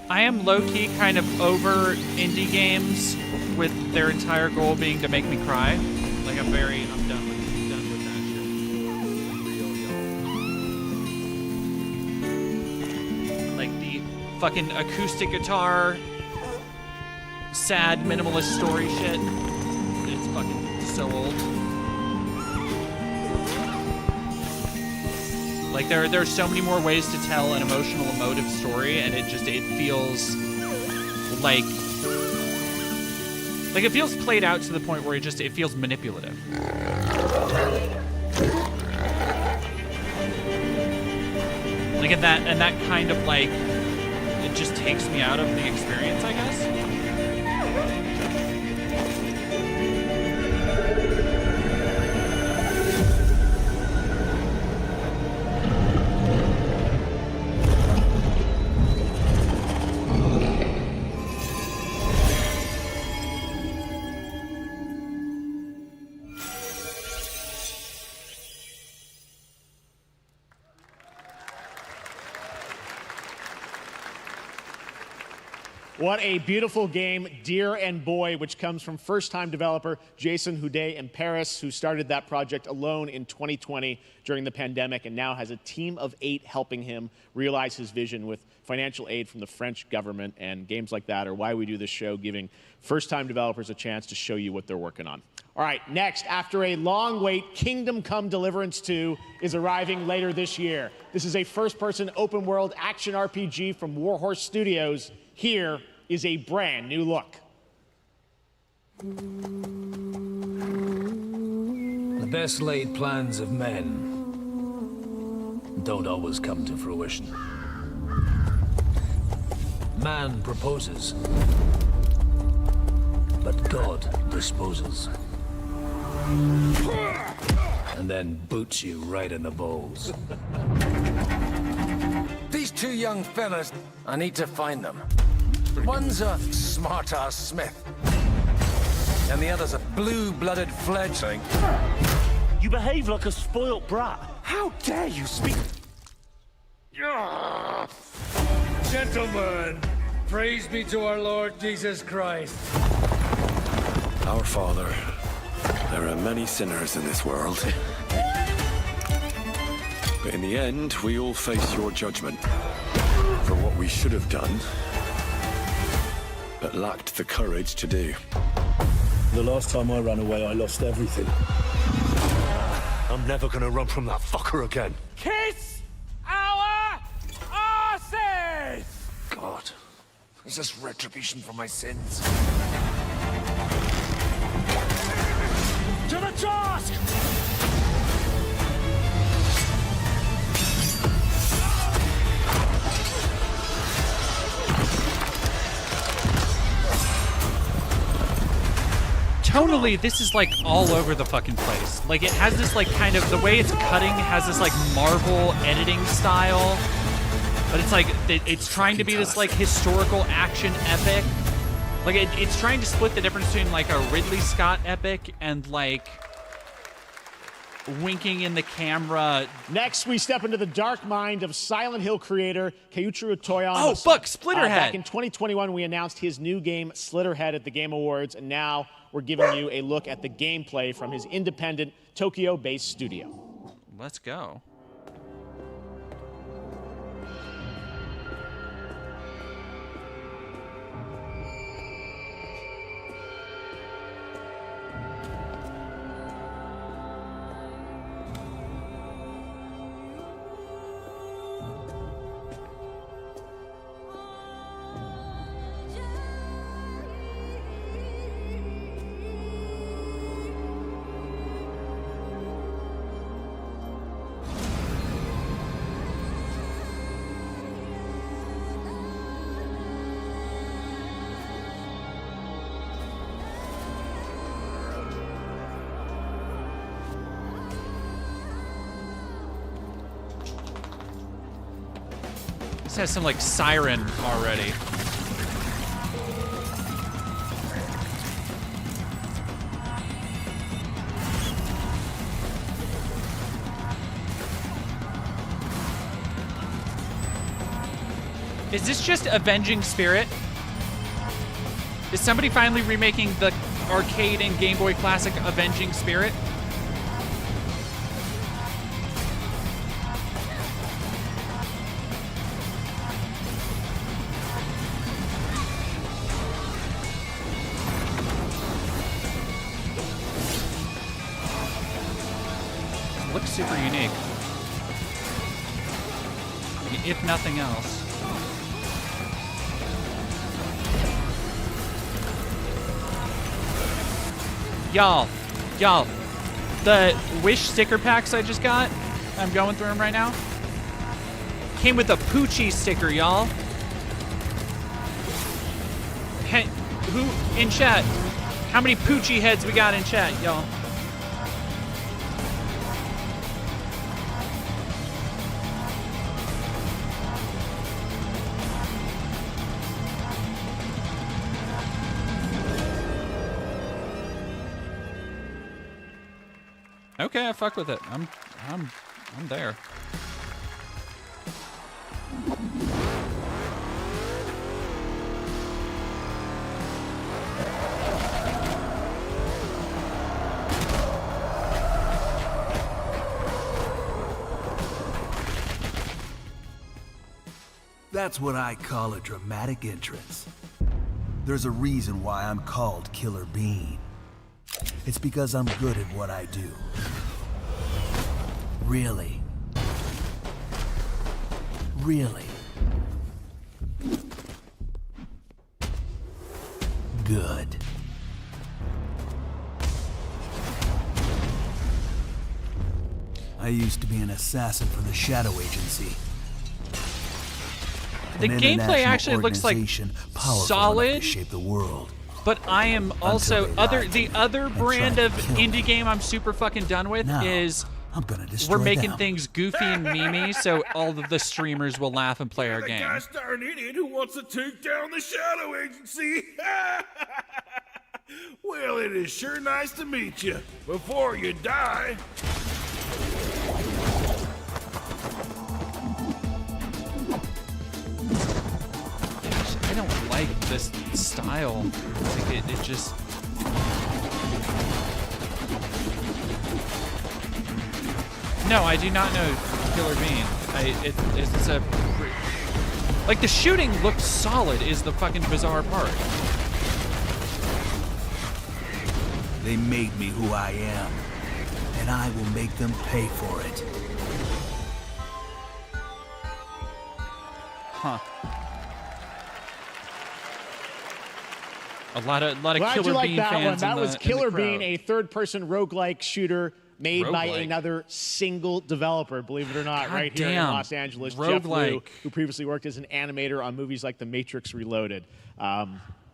I am low-key kind of over indie games with their entire goal being to make me cry. Like, I'm done with that shit. Like, the fucking acoustic guitar, sad minimalist story shit. It's fucking so old. Like, there's so many more ways to tell an emotional, emotive story, and it feels like it feels played out to the point where it feels manipulative. Like, and that kind of, like, it just takes me out of the experience, I guess. What a beautiful game, Dear and Boy, which comes from first-time developer Jason Houdet in Paris, who started that project alone in 2020 during the pandemic and now has a team of 8 helping him realize his vision with financial aid from the French government. And games like that are why we do this show, giving first-time developers a chance to show you what they're working on. All right, next, after a long wait, Kingdom Come Deliverance 2 is arriving later this year. This is a first-person open-world action RPG from Warhorse Studios. Here is a brand new look. The best laid plans of men don't always come to fruition. Man proposes, but God disposes. And then boots you right in the balls. These 2 young fellas, I need to find them. One's a smart-ass smith, and the other's a blue-blooded fledgling. You behave like a spoilt brat. How dare you speak? Gentlemen, praise be to our Lord Jesus Christ. Our Father, there are many sinners in this world. But in the end, we all face your judgment for what we should have done, but lacked the courage to do. The last time I ran away, I lost everything. I'm never gonna run from that fucker again. Kiss our asses! God, is this retribution for my sins? To the task! Tonally, this is like all over the fucking place. Like it has this like kind of, the way it's cutting has this like Marvel editing style, but it's like, it's trying to be this like historical action epic. Like it's trying to split the difference between like a Ridley Scott epic and like winking in the camera. Next, we step into the dark mind of Silent Hill creator Keiichiro Toyama. Oh, fuck, Splitterhead. Back in 2021, we announced his new game, Splitterhead, at the Game Awards, and now we're giving you a look at the gameplay from his independent, Tokyo-based studio. Let's go. This has some like siren already. Is this just Avenging Spirit? Is somebody finally remaking the arcade and Game Boy classic Avenging Spirit? Looks super unique. If nothing else. Y'all, the Wish sticker packs I just got, I'm going through them right now, came with a Poochie sticker, y'all. Hey, who in chat? How many Poochie heads we got in chat, y'all? Okay, I fuck with it. I'm there. That's what I call a dramatic entrance. There's a reason why I'm called Killer Bean. It's because I'm good at what I do. Really. Really. Good. I used to be an assassin for the Shadow Agency. The gameplay actually looks like solid. To shape the world. But I am also the other brand of indie game I'm super fucking done with is we're making things goofy and memey so all of the streamers will laugh and play our game. Gosh darn idiot who wants to take down the Shadow Agency. Well, it is sure nice to meet you. Before you die. I don't like this style. Like it just No, I do not know Killer Bean. It's a... Like, the shooting looked solid is the fucking bizarre part. They made me who I am, and I will make them pay for it. Huh. A lot of Glad Killer you like Bean that fans one. That in the, was in the Killer crowd. Bean, a third-person roguelike shooter made by Roguelike? another single developer, believe it or not, God right here in damn. Los Angeles. Jeff Liu, Roguelike. who previously worked as an animator on movies like The Matrix Reloaded.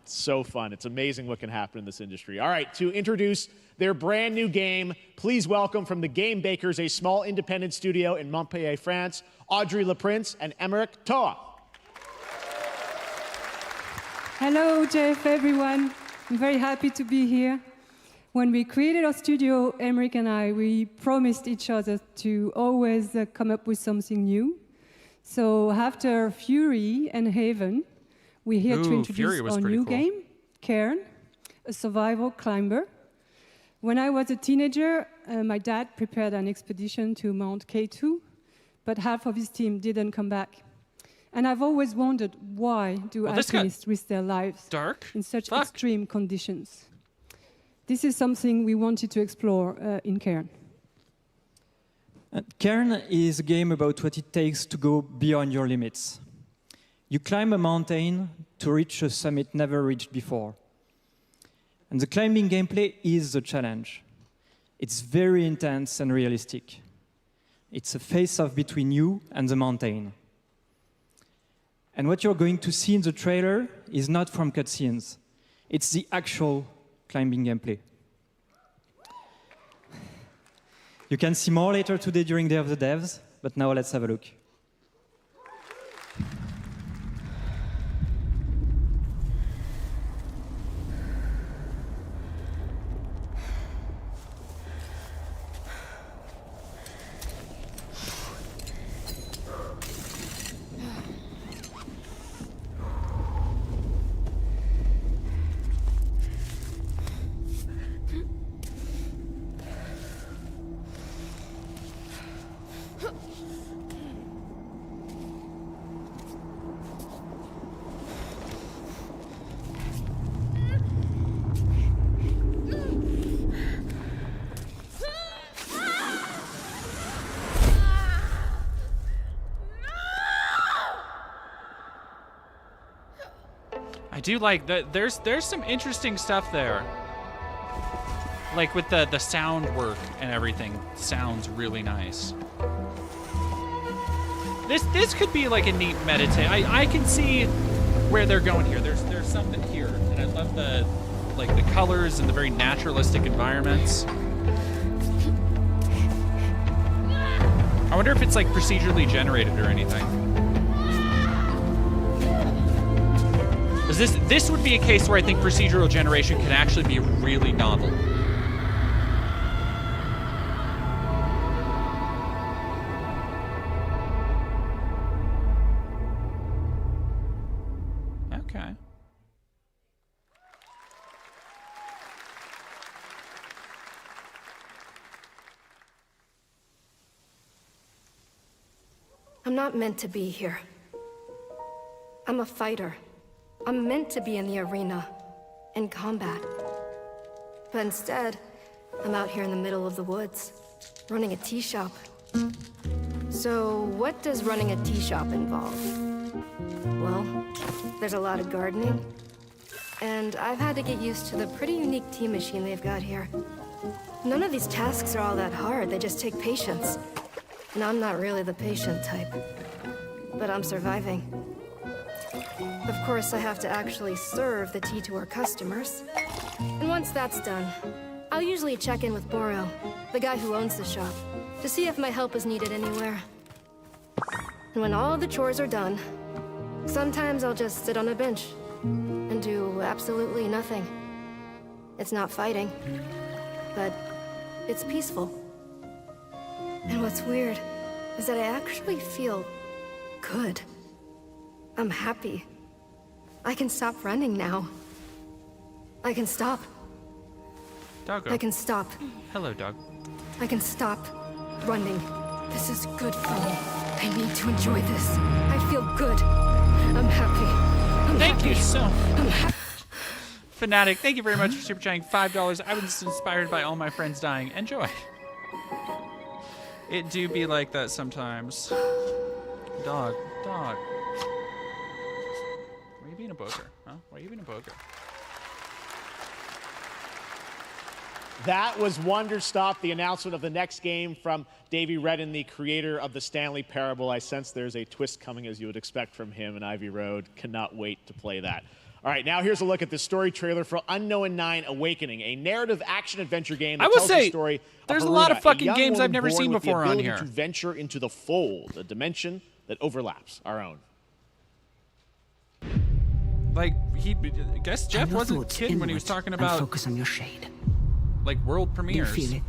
So fun. It's amazing what can happen in this industry. All right, to introduce their brand new game, please welcome from the Game Bakers, a small independent studio in Montpellier, France, Audrey Laprince and Emmerich Toa. Hello, Jeff, everyone. I'm very happy to be here. When we created our studio, Emmerich and I, we promised each other to always come up with something new. So after Fury and Haven, we're here to Fury introduce was our pretty new cool. game, Cairn, a survival climber. When I was a teenager, my dad prepared an expedition to Mount K2, but half of his team didn't come back. And I've always wondered, why do Well, this got alchemists risk their lives in such extreme conditions? This is something we wanted to explore in Cairn. Cairn is a game about what it takes to go beyond your limits. You climb a mountain to reach a summit never reached before. And the climbing gameplay is the challenge. It's very intense and realistic. It's a face-off between you and the mountain. And what you're going to see in the trailer is not from cutscenes. It's the actual climbing gameplay. You can see more later today during Day of the Devs, but now let's have a look. I do like that. There's some interesting stuff there. Like with the sound work and everything, sounds really nice. This could be like a neat meditate. I can see where they're going here. There's something here, and I love the colors and the very naturalistic environments. I wonder if it's like procedurally generated or anything. This would be a case where I think procedural generation could actually be really novel. Okay. I'm not meant to be here. I'm a fighter. I'm meant to be in the arena, in combat. But instead, I'm out here in the middle of the woods, running a tea shop. So, what does running a tea shop involve? Well, there's a lot of gardening, and I've had to get used to the pretty unique tea machine they've got here. None of these tasks are all that hard, they just take patience. And I'm not really the patient type, but I'm surviving. Of course, I have to actually serve the tea to our customers. And once that's done, I'll usually check in with Boro, the guy who owns the shop, to see if my help is needed anywhere. And when all the chores are done, sometimes I'll just sit on a bench and do absolutely nothing. It's not fighting, but it's peaceful. And what's weird is that I actually feel good. I'm happy. I can stop running now. I can stop. Doggo. I can stop. Hello, dog. I can stop running. This is good for me. I need to enjoy this. I feel good. I'm happy. Thank you so much. Fanatic, thank you very much for super chatting $5. I was inspired by all my friends dying. Enjoy. It do be like that sometimes. Dog. Why are you being a boker? Huh? Why are you being a boker? That was Wanderstop, the announcement of the next game from Davey Redden, the creator of the Stanley Parable. I sense there's a twist coming, as you would expect from him in Ivy Road. Cannot wait to play that. All right, now here's a look at the story trailer for Unknown 9 Awakening, a narrative action-adventure game that tells the story of there's a Haruna, lot of fucking young games woman I've never born seen with the before on ability here. to venture into the fold, a dimension that overlaps our own. Like, I guess Jeff wasn't kidding when he was talking about focus on your shade. Like world premieres. Do you feel it?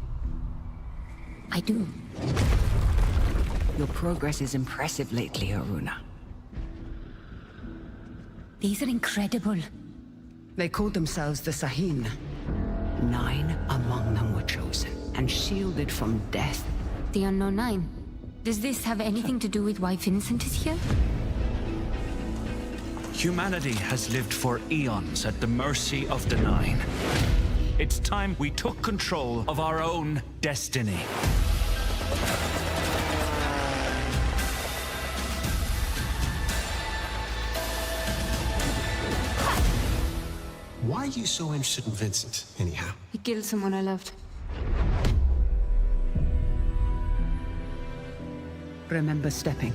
I do. Your progress is impressive lately, Haruna. These are incredible. They called themselves the Sahin. 9 among them were chosen and shielded from death. The Unknown 9. Does this have anything to do with why Vincent is here? Humanity has lived for eons at the mercy of the 9. It's time we took control of our own destiny. Why are you so interested in Vincent, anyhow? He killed someone I loved. Remember stepping.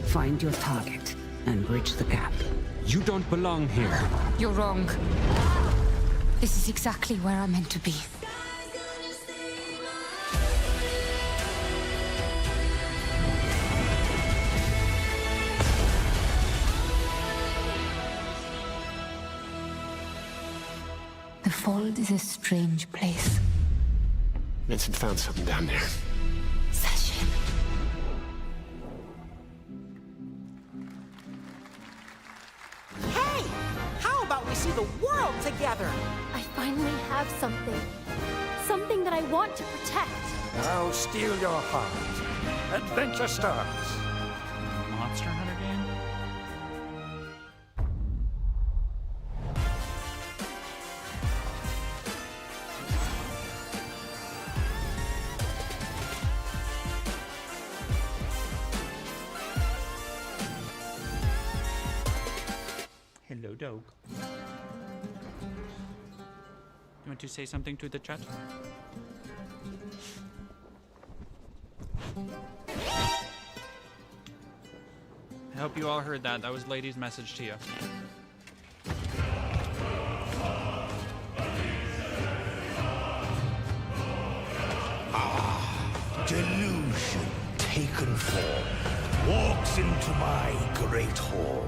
Find your target and bridge the gap. You don't belong here. You're wrong. This is exactly where I'm meant to be. The Fold is a strange place. Vincent found something down there. Session. Hey! How about we see the world together? I finally have something. Something that I want to protect. I'll steal your heart. Adventure starts. Monster Hunter game? Hello, dog. You want to say something to the chat? I hope you all heard that. That was Lady's message to you. Delusion taken form walks into my great hall.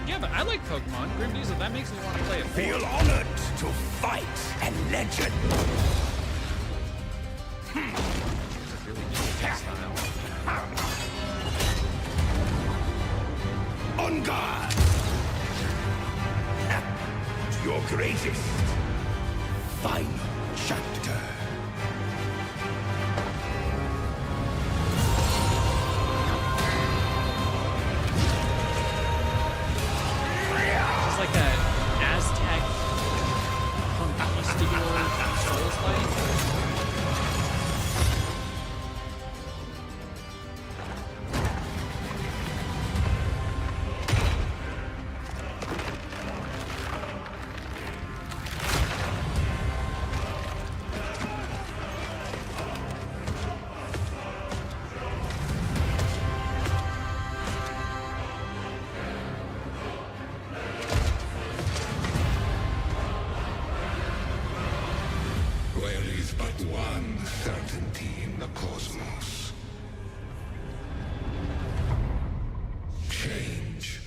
Yeah, but I like Pokemon. Grim Diesel, that makes me want to play it. Feel honored to fight a legend. On guard. To your greatest final chapter. It's like an Aztec conquistador Souls-like. There is but one certainty in the cosmos. Change.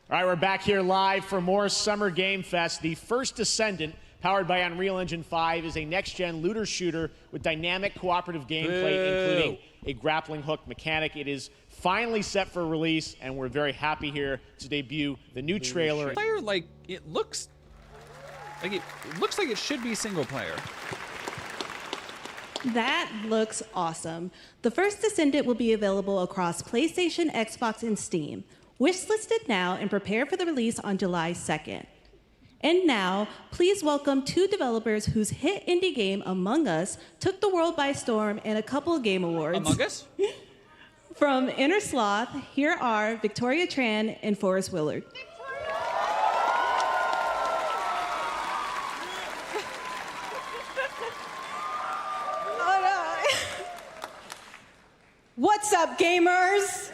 All right, we're back here live for more Summer Game Fest. The First Descendant, Powered by Unreal Engine 5, is a next-gen looter shooter with dynamic cooperative gameplay, including a grappling hook mechanic. It is finally set for release, and we're very happy here to debut the new trailer. Player, like, it looks like it should be single player. That looks awesome. The First Descendant will be available across PlayStation, Xbox, and Steam. Wishlisted now and prepare for the release on July 2nd. And now, please welcome two developers whose hit indie game, Among Us, took the world by storm and a couple of game awards. Among Us? From Inner Sloth, here are Victoria Tran and Forrest Willard. What's up, gamers?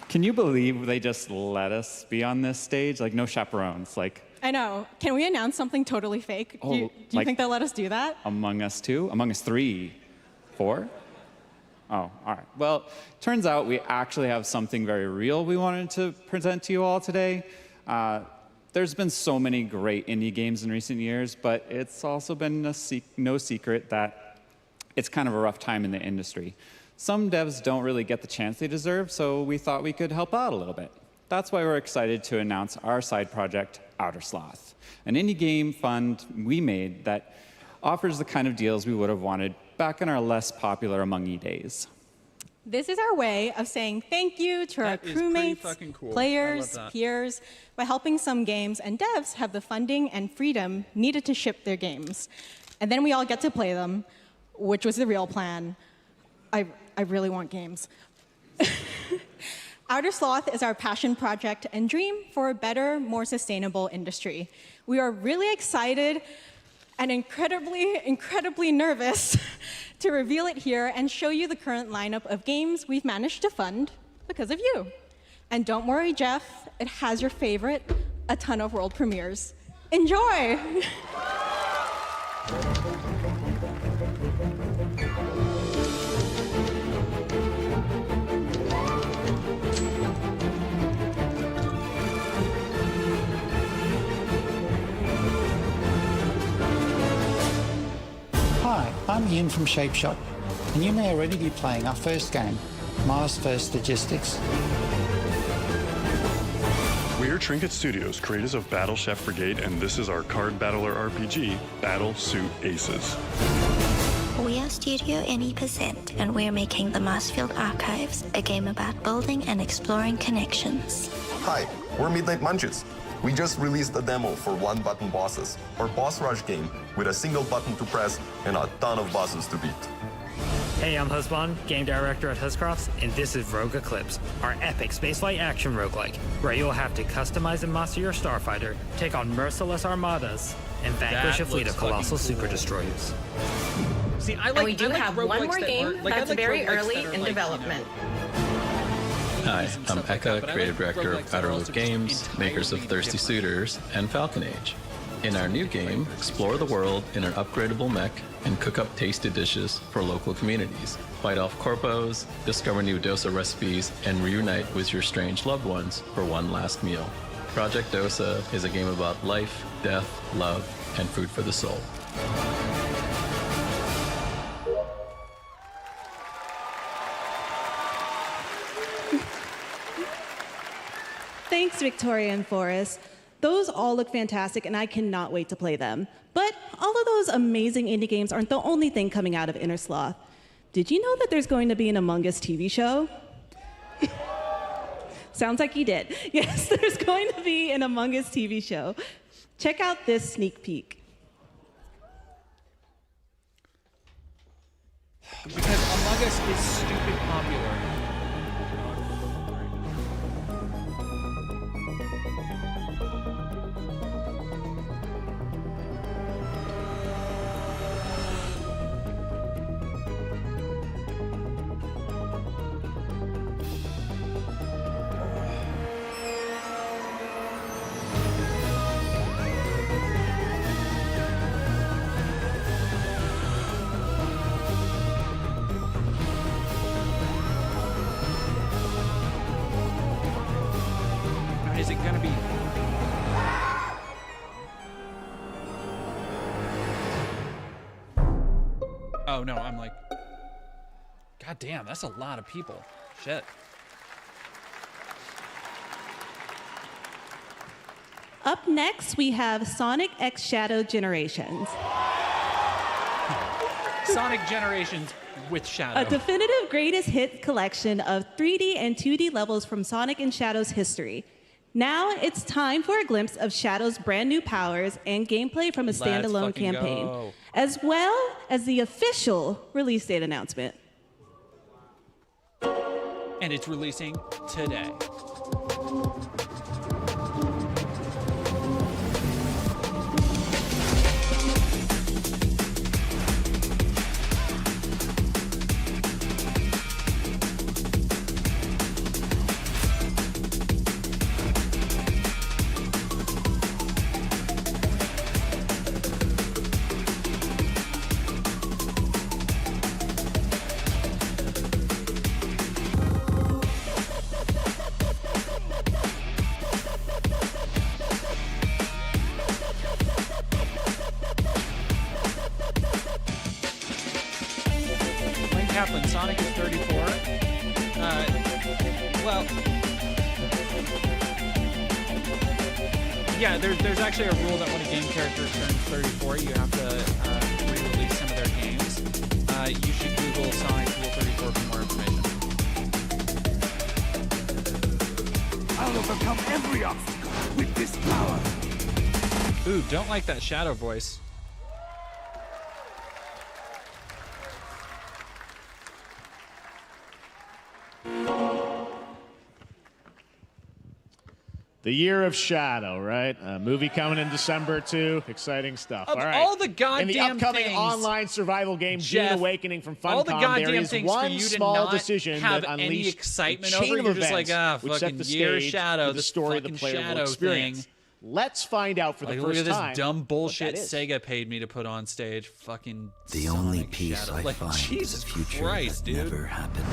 Can you believe they just let us be on this stage? Like, no chaperones. Like, I know. Can we announce something totally fake? Do you like- think they'll let us do that? Among Us 2? Among Us 3? 4? Oh, all right. Well, turns out we actually have something very real we wanted to present to you all today. There's been so many great indie games in recent years, but it's also been no secret that it's kind of a rough time in the industry. Some devs don't really get the chance they deserve, so we thought we could help out a little bit. That's why we're excited to announce our side project, Outer Sloth, an indie game fund we made that offers the kind of deals we would have wanted back in our less popular Among E days. This is our way of saying thank you to our crewmates, players, peers, by helping some games and devs have the funding and freedom needed to ship their games. And then we all get to play them, which was the real plan. I really want games. Outer Sloth is our passion project and dream for a better, more sustainable industry. We are really excited and incredibly nervous to reveal it here and show you the current lineup of games we've managed to fund because of you. And don't worry, Jeff, it has your favorite, a ton of world premieres. Enjoy! Hi, I'm Ian from ShapeShot, and you may already be playing our first game, Mars First Logistics. We are Trinket Studios, creators of Battle Chef Brigade, and this is our card battler RPG, Battle Suit Aces. We are Studio Any%, and we're making the Marsfield Archives, a game about building and exploring connections. Hi, we're Midnight Munches. We just released a demo for one-button bosses, our boss rush game with a single button to press and a ton of bosses to beat. Hey, I'm Husband, game director at Huscrofts, and this is Rogue Eclipse, our epic spaceflight action roguelike, where you'll have to customize and master your starfighter, take on merciless armadas, and vanquish a fleet of colossal super destroyers. See, And we do have one more game that's very early in development. Hi, I'm Eka, creative director of Outer Loop Games, makers of Thirsty Suitors and Falcon Age. In our new game, explore the world in an upgradable mech and cook up tasty dishes for local communities. Fight off corpos, discover new dosa recipes, and reunite with your strange loved ones for one last meal. Project Dosa is a game about life, death, love, and food for the soul. Thanks, Victoria and Forrest. Those all look fantastic, and I cannot wait to play them. But all of those amazing indie games aren't the only thing coming out of Inner Sloth. Did you know that there's going to be an Among Us TV show? Sounds like you did. Yes, there's going to be an Among Us TV show. Check out this sneak peek. Because Among Us is stupid popular. Is it gonna be? Oh, no, I'm like... God damn, that's a lot of people. Shit. Up next, we have Sonic X Shadow Generations. Sonic Generations with Shadow. A definitive greatest hit collection of 3D and 2D levels from Sonic and Shadow's history. Now it's time for a glimpse of Shadow's brand new powers and gameplay from a standalone campaign, as well as the official release date announcement. And it's releasing today. Sonic is 34. Well, yeah, there's actually a rule that when a game character turns 34, you have to re-release some of their games. You should Google Sonic Rule 34 for more information. I'll overcome every obstacle with this power. Ooh, don't like that Shadow voice. The Year of Shadow, right? A movie coming in December, too. Exciting stuff. Of all right. all the goddamn In the upcoming things, online survival game, Jeff, Dune Awakening from Funcom, all the goddamn there is things for one you to small not decision have that any unleashed excitement a chain over. of You're just events like, which set fucking the Year of stage Shadow, for the this story the fucking player Shadow will experience. thing. Let's find out for the Like, first look at this time dumb what bullshit that is. Sega paid me to put on stage. Fucking The Sonic only peace Shadow. I Like, find Jesus is a future Christ, that dude. never happened.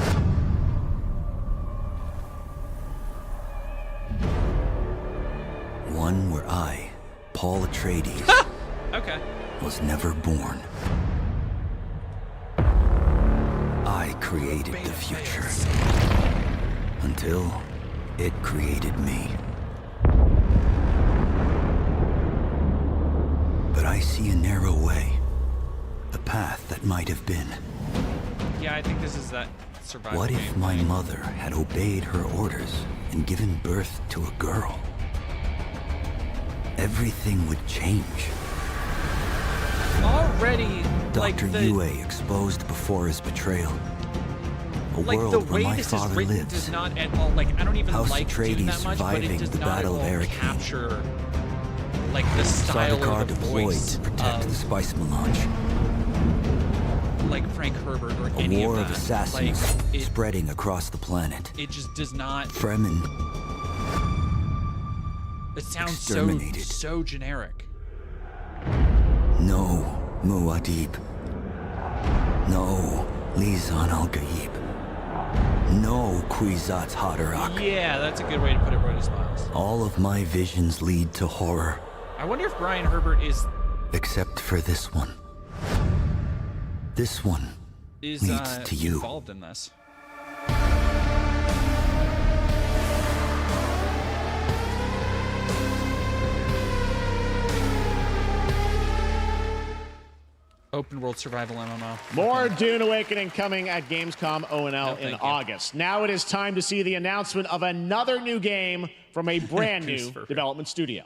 One where I, Paul Atreides, Okay. was never born. I created the future until it created me. But I see a narrow way, a path that might have been. Yeah, I think this is that survival What if game my thing. mother had obeyed her orders and given birth to a girl? Everything would change. Already, like Dr. the Yue exposed before his betrayal. A like world the where way my this is father written lives. does not at all. Like I don't even House like Dune Atreides that much, but it surviving does the not at Battle of all Arkham. capture like the style Sardaukar or the deployed voice to protect of the spice melange. like Frank Herbert or A any war of of that. assassins Like it, spreading across the planet. it just does not. Fremen It sounds exterminated. so generic. No Muad'Dib. No Lisan al-Gaib. No Kwisatz Haderach. Yeah, that's a good way to put it. Rhoda Smiles. All of my visions lead to horror, I wonder if Brian Herbert is except for this one. This one leads to you. involved in this. Open world survival MMO. More Dune Awakening coming at Gamescom ONL No, in thank you. August. Now it is time to see the announcement of another new game from a brand new Christopher. development studio.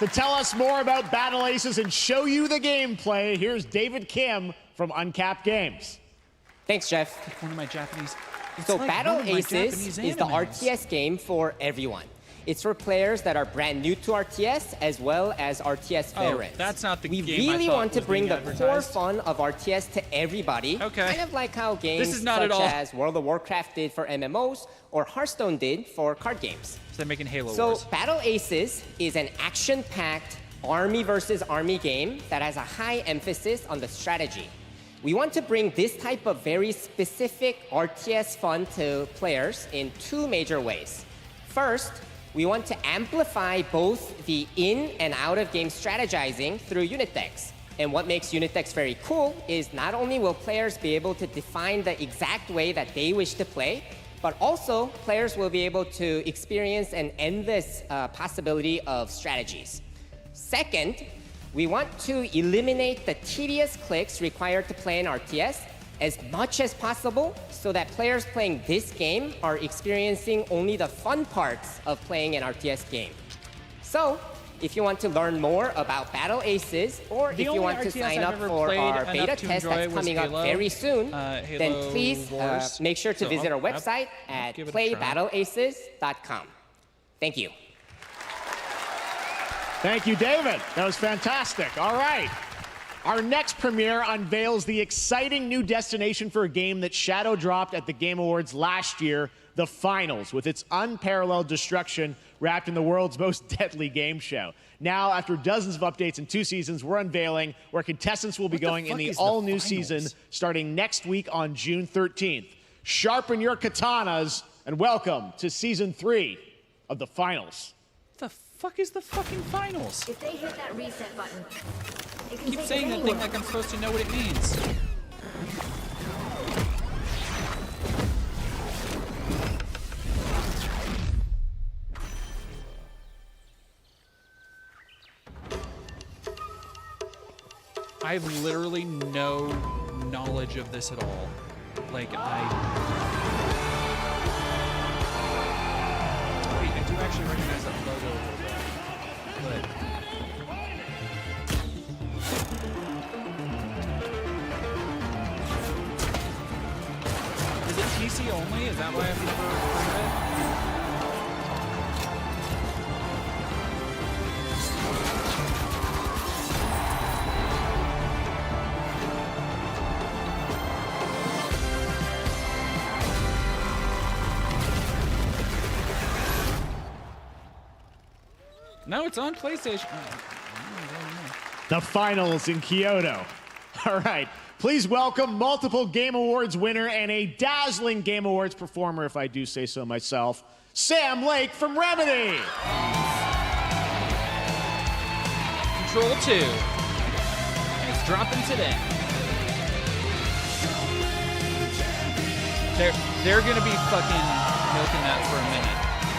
To tell us more about Battle Aces and show you the gameplay, here's David Kim from Uncapped Games. Thanks, Jeff. One of my Japanese. So Battle Aces is the RTS game for everyone. It's for players that are brand new to RTS as well as RTS veterans. That's not the we game really I thought want to was bring being the core advertised. fun of RTS to everybody. Okay. Kind of like how games This is not such at all. as World of Warcraft did for MMOs or Hearthstone did for card games. So they're making Halo So Wars. Battle Aces is an action-packed army versus army game that has a high emphasis on the strategy. We want to bring this type of very specific RTS fun to players in two major ways. First, we want to amplify both the in and out of game strategizing through unit decks. And what makes unit decks very cool is not only will players be able to define the exact way that they wish to play, but also players will be able to experience an endless possibility of strategies. Second, we want to eliminate the tedious clicks required to play an RTS as much as possible so that players playing this game are experiencing only the fun parts of playing an RTS game. So, if you want to learn more about Battle Aces, or if you want to sign up for our beta test that's coming up very soon, then please make sure to visit our website at playbattleaces.com. Thank you. Thank you, David. That was fantastic. All right. Our next premiere unveils the exciting new destination for a game that shadow dropped at the Game Awards last year, the Finals, with its unparalleled destruction wrapped in the world's most deadly game show. Now, after dozens of updates in 2 seasons, we're unveiling where contestants will be going in the all-new season starting next week on June 13th. Sharpen your katanas and welcome to Season 3 of the Finals. What the fuck is the fucking Finals? If they hit that reset button, it can Keep take saying us that thing anywhere. like I'm supposed to know what it means. I have literally no knowledge of this at all. Like, Wait, I do actually recognize that logo a little bit. But... Is it PC only? Is that why I've never heard of it? No, it's on PlayStation. The Finals in Kyoto. All right. Please welcome multiple Game Awards winner and a dazzling Game Awards performer, if I do say so myself, Sam Lake from Remedy. Control 2. And it's dropping today. They're going to be fucking milking that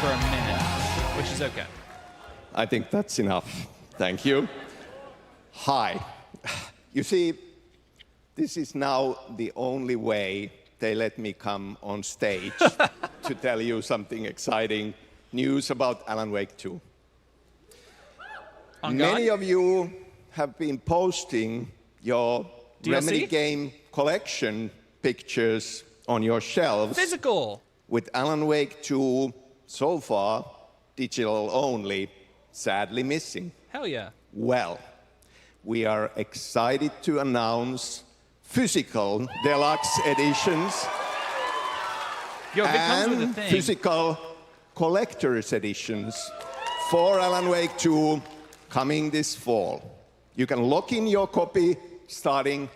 for a minute, which is okay. I think that's enough. Thank you. Hi. You see, this is now the only way they let me come on stage to tell you something exciting news about Alan Wake 2. Many of you have been posting your DLC? Remedy game collection pictures on your shelves. Physical. With Alan Wake 2 so far digital only, sadly missing. Hell yeah. Well, we are excited to announce physical deluxe editions Yo, if it comes with a and thing. physical collector's editions for Alan Wake 2 coming this fall. You can lock in your copy starting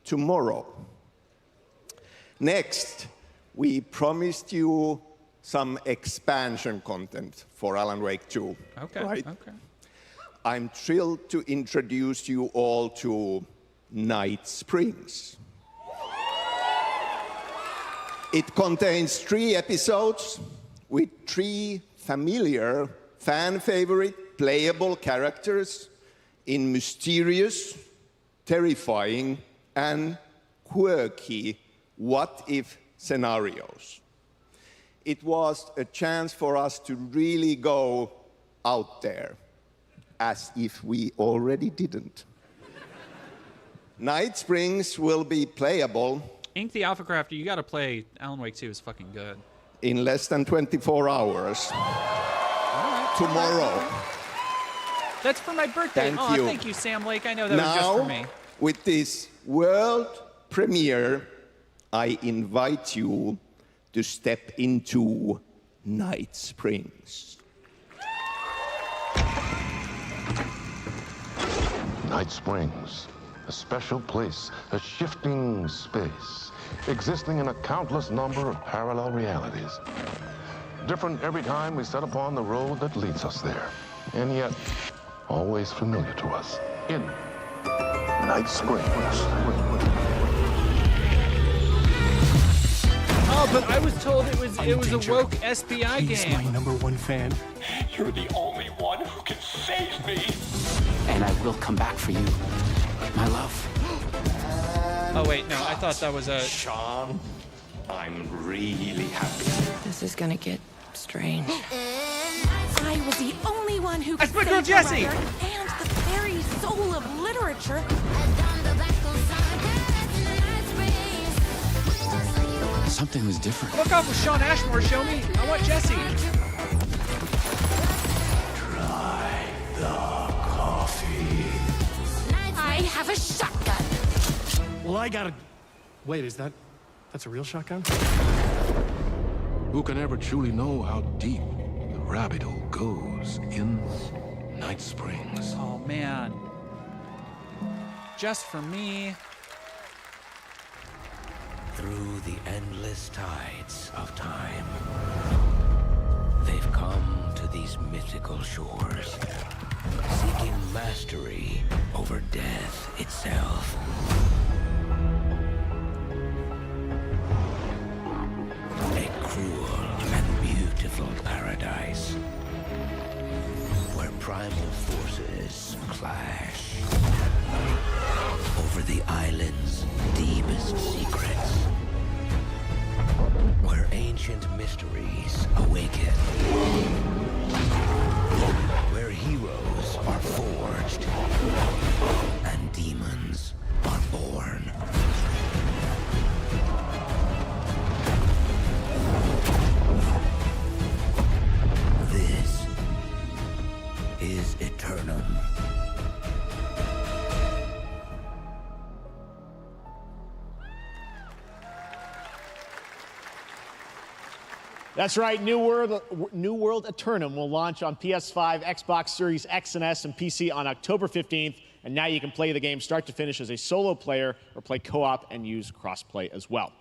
tomorrow. Next, we promised you some expansion content for Alan Wake 2. Okay, right? okay. I'm thrilled to introduce you all to Night Springs. It contains 3 episodes with 3 familiar, fan-favorite, playable characters in mysterious, terrifying, and quirky what-if scenarios. It was a chance for us to really go out there, as if we already didn't. Night Springs will be playable Ink the Alpha Crafter, you gotta play Alan Wake 2 is fucking good. in less than 24 hours. Tomorrow. That's for my birthday. Thank you. Thank you, Sam Lake. I know that Now, was just for me. with this world premiere, I invite you to step into Night Springs. Night Springs, a special place, a shifting space, existing in a countless number of parallel realities. Different every time we set upon the road that leads us there, and yet always familiar to us in Night Springs. Oh, but I was told it was a woke SBI He's game. my #1 fan. You're the only one who can save me. And I will come back for you, my love. Oh wait, no, I thought that was a Sean, I'm really happy. This is gonna get strange. I was the only one who could my girl save the Jessie! writer and the very soul of literature. Something was different. Fuck off with Sean Ashmore, show me. I want Jesse. Try the coffee. I have a shotgun. Well, I gotta... Wait, that's a real shotgun? Who can ever truly know how deep the rabbit hole goes in Night Springs? Oh man. Just for me. Through the endless tides of time, they've come to these mythical shores, seeking mastery over death itself. A cruel and beautiful paradise, where primal forces clash over the island's deepest secrets, where ancient mysteries awaken, where heroes are forged and demons are born. This is Aeternum. That's right, New World Aeternum will launch on PS5, Xbox Series X and S, and PC on October 15th. And now you can play the game start to finish as a solo player or play co-op and use crossplay as well.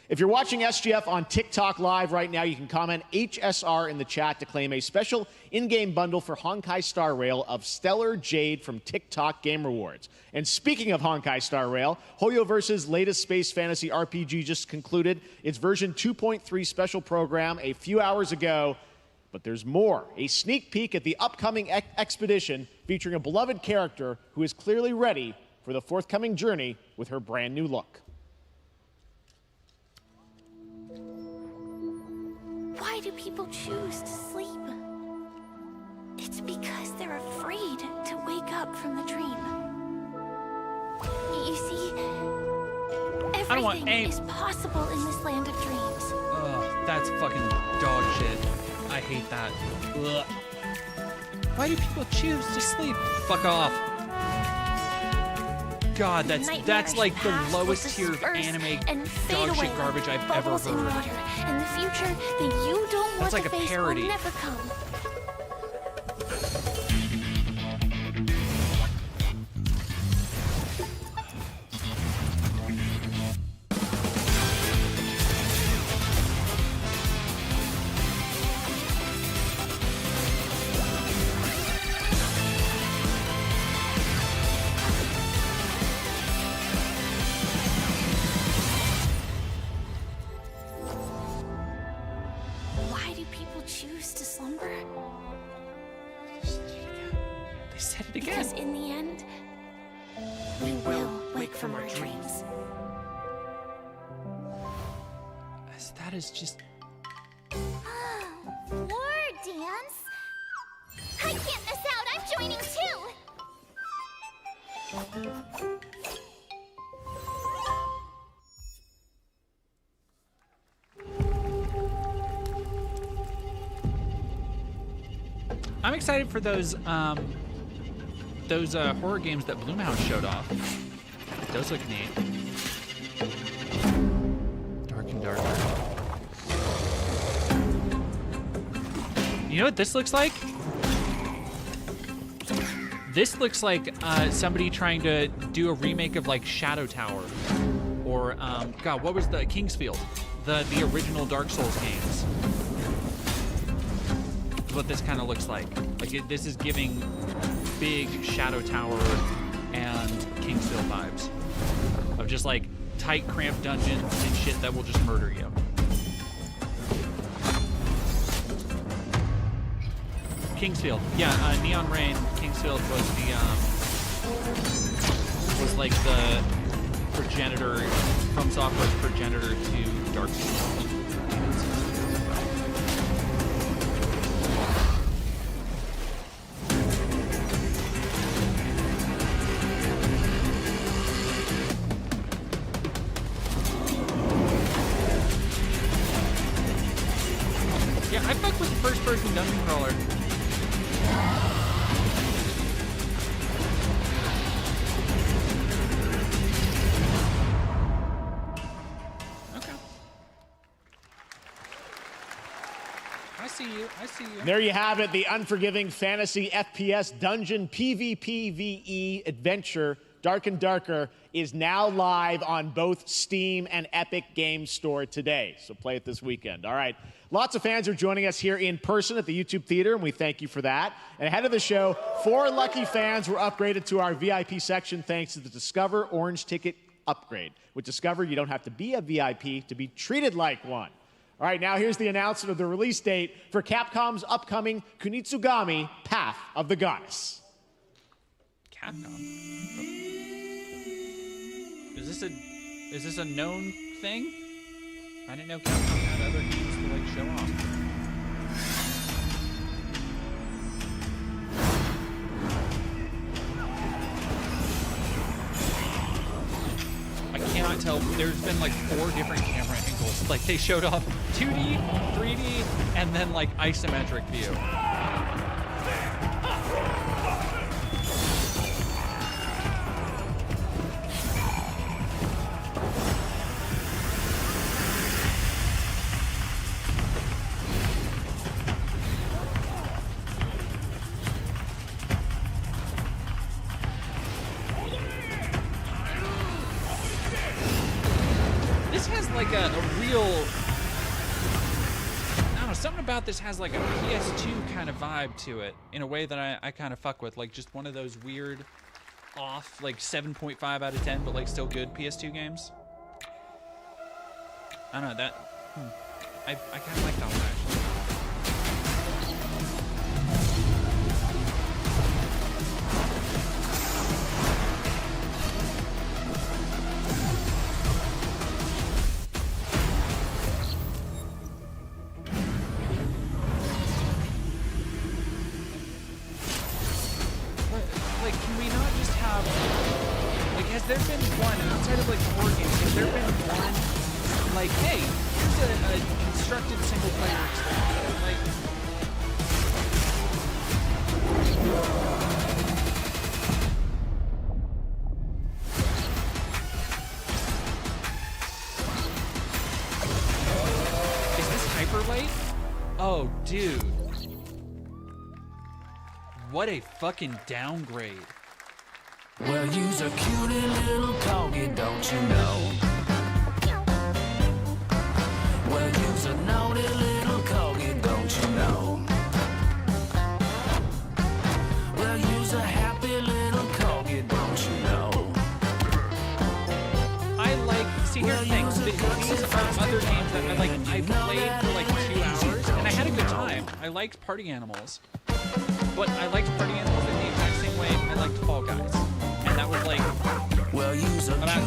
If you're watching SGF on TikTok Live right now, you can comment HSR in the chat to claim a special in-game bundle for Honkai Star Rail of Stellar Jade from TikTok Game Rewards. And speaking of Honkai Star Rail, HoYoverse's latest space fantasy RPG just concluded its version 2.3 special program a few hours ago. But there's more. A sneak peek at the upcoming expedition featuring a beloved character who is clearly ready for the forthcoming journey with her brand new look. Why do people choose to sleep? It's because they're afraid to wake up from the dream. You see, everything is possible in this land of dreams. Ugh, that's fucking dog shit. I hate that. Ugh. Why do people choose to sleep? Fuck off. God, that's like the lowest tier of anime dog shit garbage I've ever heard. And the future that you don't want That's like to a face parody. will never come. Why do people choose to slumber? They said it again. Because in the end, we will wake from our dreams. That is just... War dance? I can't miss out. I'm joining too. I'm excited for those horror games that Blumhouse showed off. Those look neat. Dark and darker. You know what this looks like? This looks like somebody trying to do a remake of like Shadow Tower, or God, what was the Kingsfield, the original Dark Souls games. That's what this kind of looks like. This is giving big Shadow Tower and Kingsfield vibes of just like tight, cramped dungeons and shit that will just murder you. Kingsfield, yeah, Neon Rain. Kingsfield was like the progenitor, From Software's progenitor to Dark Souls. Yeah, I fuck with the first-person dungeon crawler. I see you. There you have it, the unforgiving fantasy FPS dungeon PvPvE adventure, Dark and Darker, is now live on both Steam and Epic Games Store today. So play it this weekend. All right. Lots of fans are joining us here in person at the YouTube Theater, and we thank you for that. And ahead of the show, 4 lucky fans were upgraded to our VIP section thanks to the Discover Orange Ticket upgrade. With Discover, you don't have to be a VIP to be treated like one. All right, now here's the announcement of the release date for Capcom's upcoming Kunitsu-Gami, Path of the Goddess. Capcom? Is this a known thing? I didn't know Capcom had other games to like show off. I cannot tell. There's been like 4 different camera angles. Like they showed off 2D, 3D, and then like isometric view. Like a real, I don't know, something about this has like a PS2 kind of vibe to it in a way that I kind of fuck with, like just one of those weird off, like 7.5 out of 10, but like still good PS2 games. I don't know, that, I kind of like that one actually. Has there been one, outside of like horror games, has there been one, like, hey, here's a constructed single player experience? Like, is this Hyperlight? Oh, dude. What a fucking downgrade. Well, you's a cutie little corgi, don't you know? Well, you's a naughty little corgi, don't you know? Well, you's a happy little corgi, don't you know? I like, see, here's the thing, these are other games that I played for like 2 hours, and I had a good time. I liked Party Animals, but I liked Party Animals in the exact same way I liked Fall Guys. And that was like, well, use a about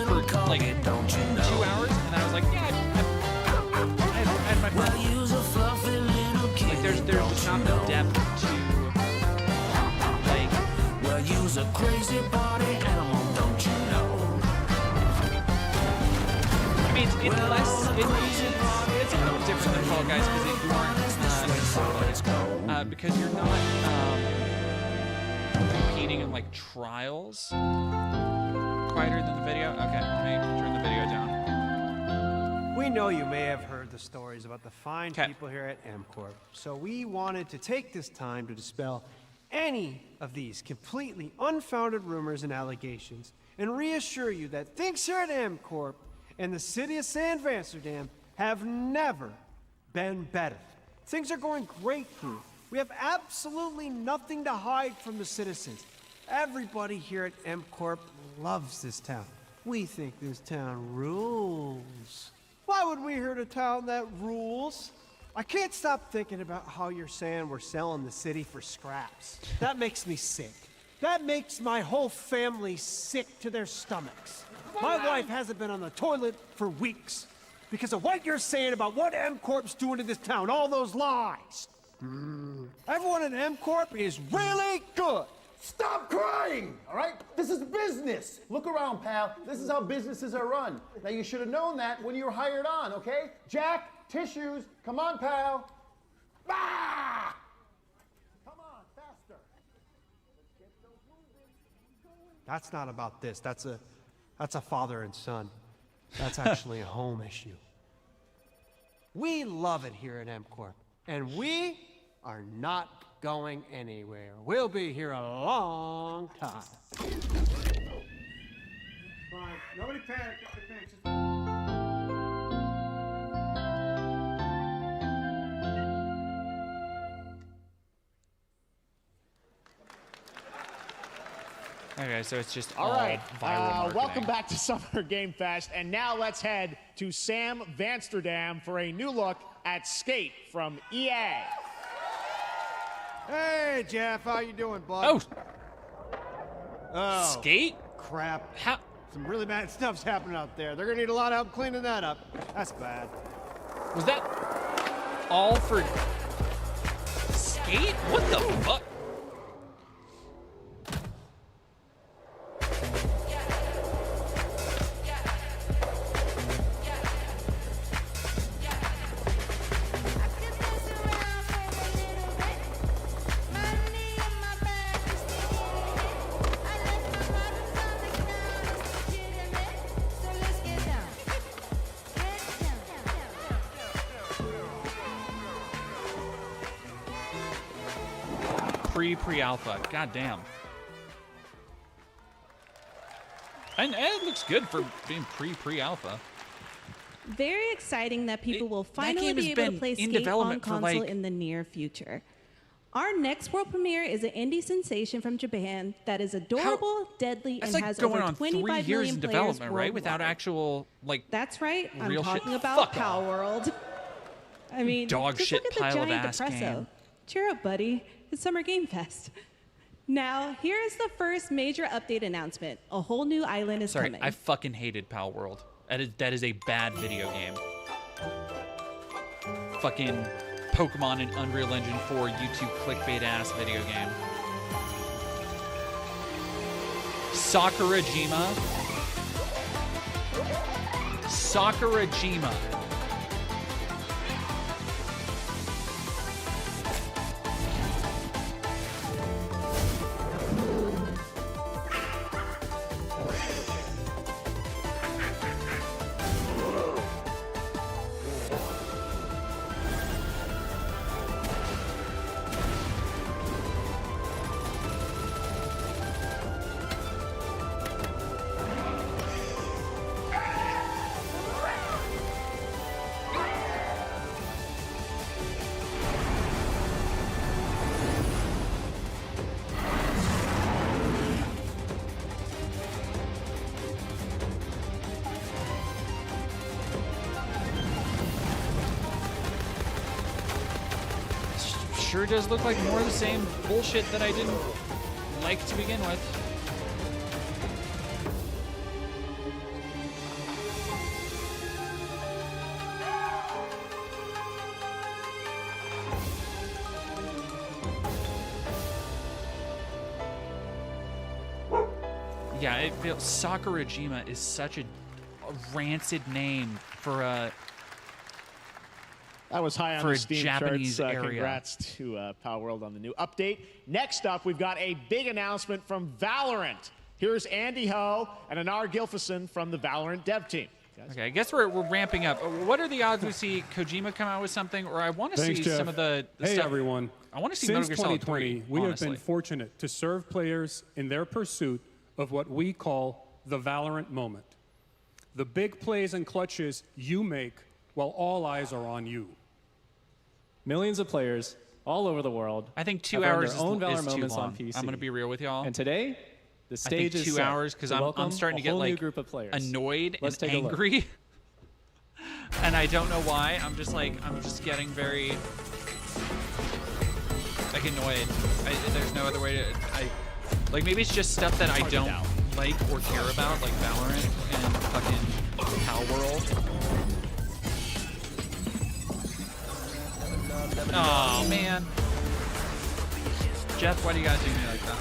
for like 2 hours, and I was like, yeah, I had my fun. Well, use a fluffy little kid, like there's just not the depth to like. Well, use a crazy party animal, don't you know? I mean, it's less. It's a little different than Fall Guys because you aren't because you're not competing in like trials. Quieter than the video? Okay, let me turn the video down. We know you may have heard the stories about the fine people here at MCorp, so we wanted to take this time to dispel any of these completely unfounded rumors and allegations and reassure you that things here at MCorp and the city of San Vansterdam have never been better. Things are going great here. We have absolutely nothing to hide from the citizens. Everybody here at MCorp loves this town. We think this town rules. Why would we hurt a town that rules? I can't stop thinking about how you're saying we're selling the city for scraps. That makes me sick. That makes my whole family sick to their stomachs. My wife hasn't been on the toilet for weeks because of what you're saying about what MCorp's doing to this town, all those lies. Everyone at MCorp is really good. Stop crying, all right? This is business. Look around, pal. This is how businesses are run. Now, you should have known that when you were hired on, okay? Jack, tissues. Come on, pal. Ah! Come on, faster. That's not about this. That's a father and son. That's actually a home issue. We love it here at MCorp, and we are not going anywhere. We'll be here a long time. Fine. Nobody panic. Okay, so it's just all right. Viral marketing. Welcome back to Summer Game Fest, and now let's head to Sam Vansterdam for a new look at Skate from EA. Hey, Jeff, how you doing, bud? Oh, Skate? Crap. How? Some really bad stuff's happening out there. They're gonna need a lot of help cleaning that up. That's bad. Was that all for Skate? What the fuck? Pre-alpha. God damn. And it looks good for being pre-alpha. Very exciting that people will finally be able to play Skate on console in the near future. Our next world premiere is an indie sensation from Japan that is adorable, deadly, and has over 25 million in players development, right? worldwide. Without actual, like, that's right. I'm real talking shit. about Palworld. I mean, dog just shit look at pile the of giant ass depresso. game. Cheer up, buddy. It's Summer Game Fest. Now, here is the first major update announcement. A whole new island is coming. I fucking hated Palworld. That is a bad video game. Fucking Pokemon and Unreal Engine 4 YouTube clickbait ass video game. Sakurajima. Sure does look like more of the same bullshit that I didn't like to begin with. Yeah, it feels Sakurajima is such a rancid name for a That was high on for the a Steam Japanese charts. area. Congrats to Palworld on the new update. Next up, we've got a big announcement from Valorant. Here's Andy Ho and Anar Gilfison from the Valorant dev team. Okay, I guess we're ramping up. What are the odds we see Kojima come out with something, or I want to see Jeff. some of the hey, stuff. everyone. I want to see Since Metal Gear Solid 2020, 3, we honestly. have been fortunate to serve players in their pursuit of what we call the Valorant moment. The big plays and clutches you make while all eyes are on you. Millions of players all over the world. I think 2 have earned hours their own is Valorant too moments long. on PC. I'm going to be real with y'all. And today, the stage I think is 2 set hours because to I'm welcome starting a to get whole new like group of players. annoyed Let's and take a look. angry, and I don't know why. I'm just getting very like annoyed. There's no other way to. Like maybe it's just stuff that I don't like or care about, like Valorant and fucking Palworld. Oh man, Jeff, why do you guys do me like that?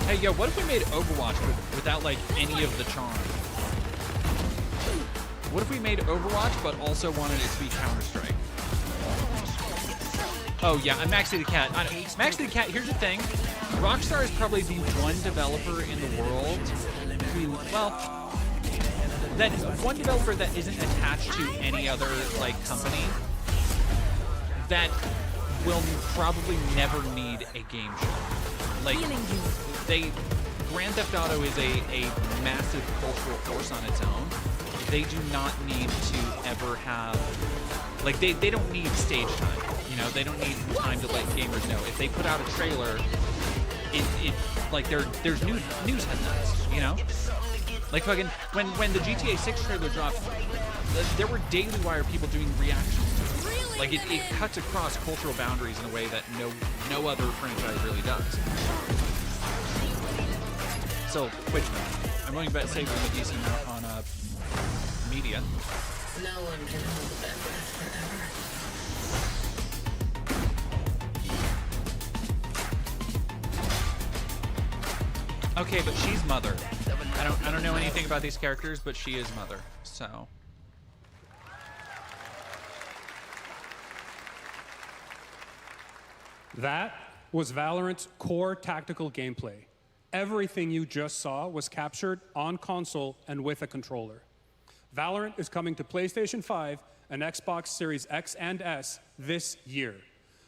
Hey, yo, what if we made Overwatch without, like, any of the charm? What if we made Overwatch, but also wanted it to be Counter-Strike? Oh, yeah, I'm Maxi the Cat. Maxi the Cat, here's the thing. Rockstar is probably the one developer in the world who, well, that one developer that isn't attached to any other, like, company that will probably never need a game show. Like, Grand Theft Auto is a massive cultural force on its own. They do not need to ever have, like, they don't need stage time. You know, they don't need time to let gamers know. If they put out a trailer, it like there's news headlines. You know, like fucking when the GTA 6 trailer dropped, there were Daily Wire people doing reactions to it. Like it cuts across cultural boundaries in a way that no other franchise really does. So, which I'm willing to bet saves them a decent amount on media. No one can hold that breath forever. Okay, but she's Mother. I don't know anything about these characters, but she is Mother. So. That was Valorant's core tactical gameplay. Everything you just saw was captured on console and with a controller. Valorant is coming to PlayStation 5 and Xbox Series X and S this year.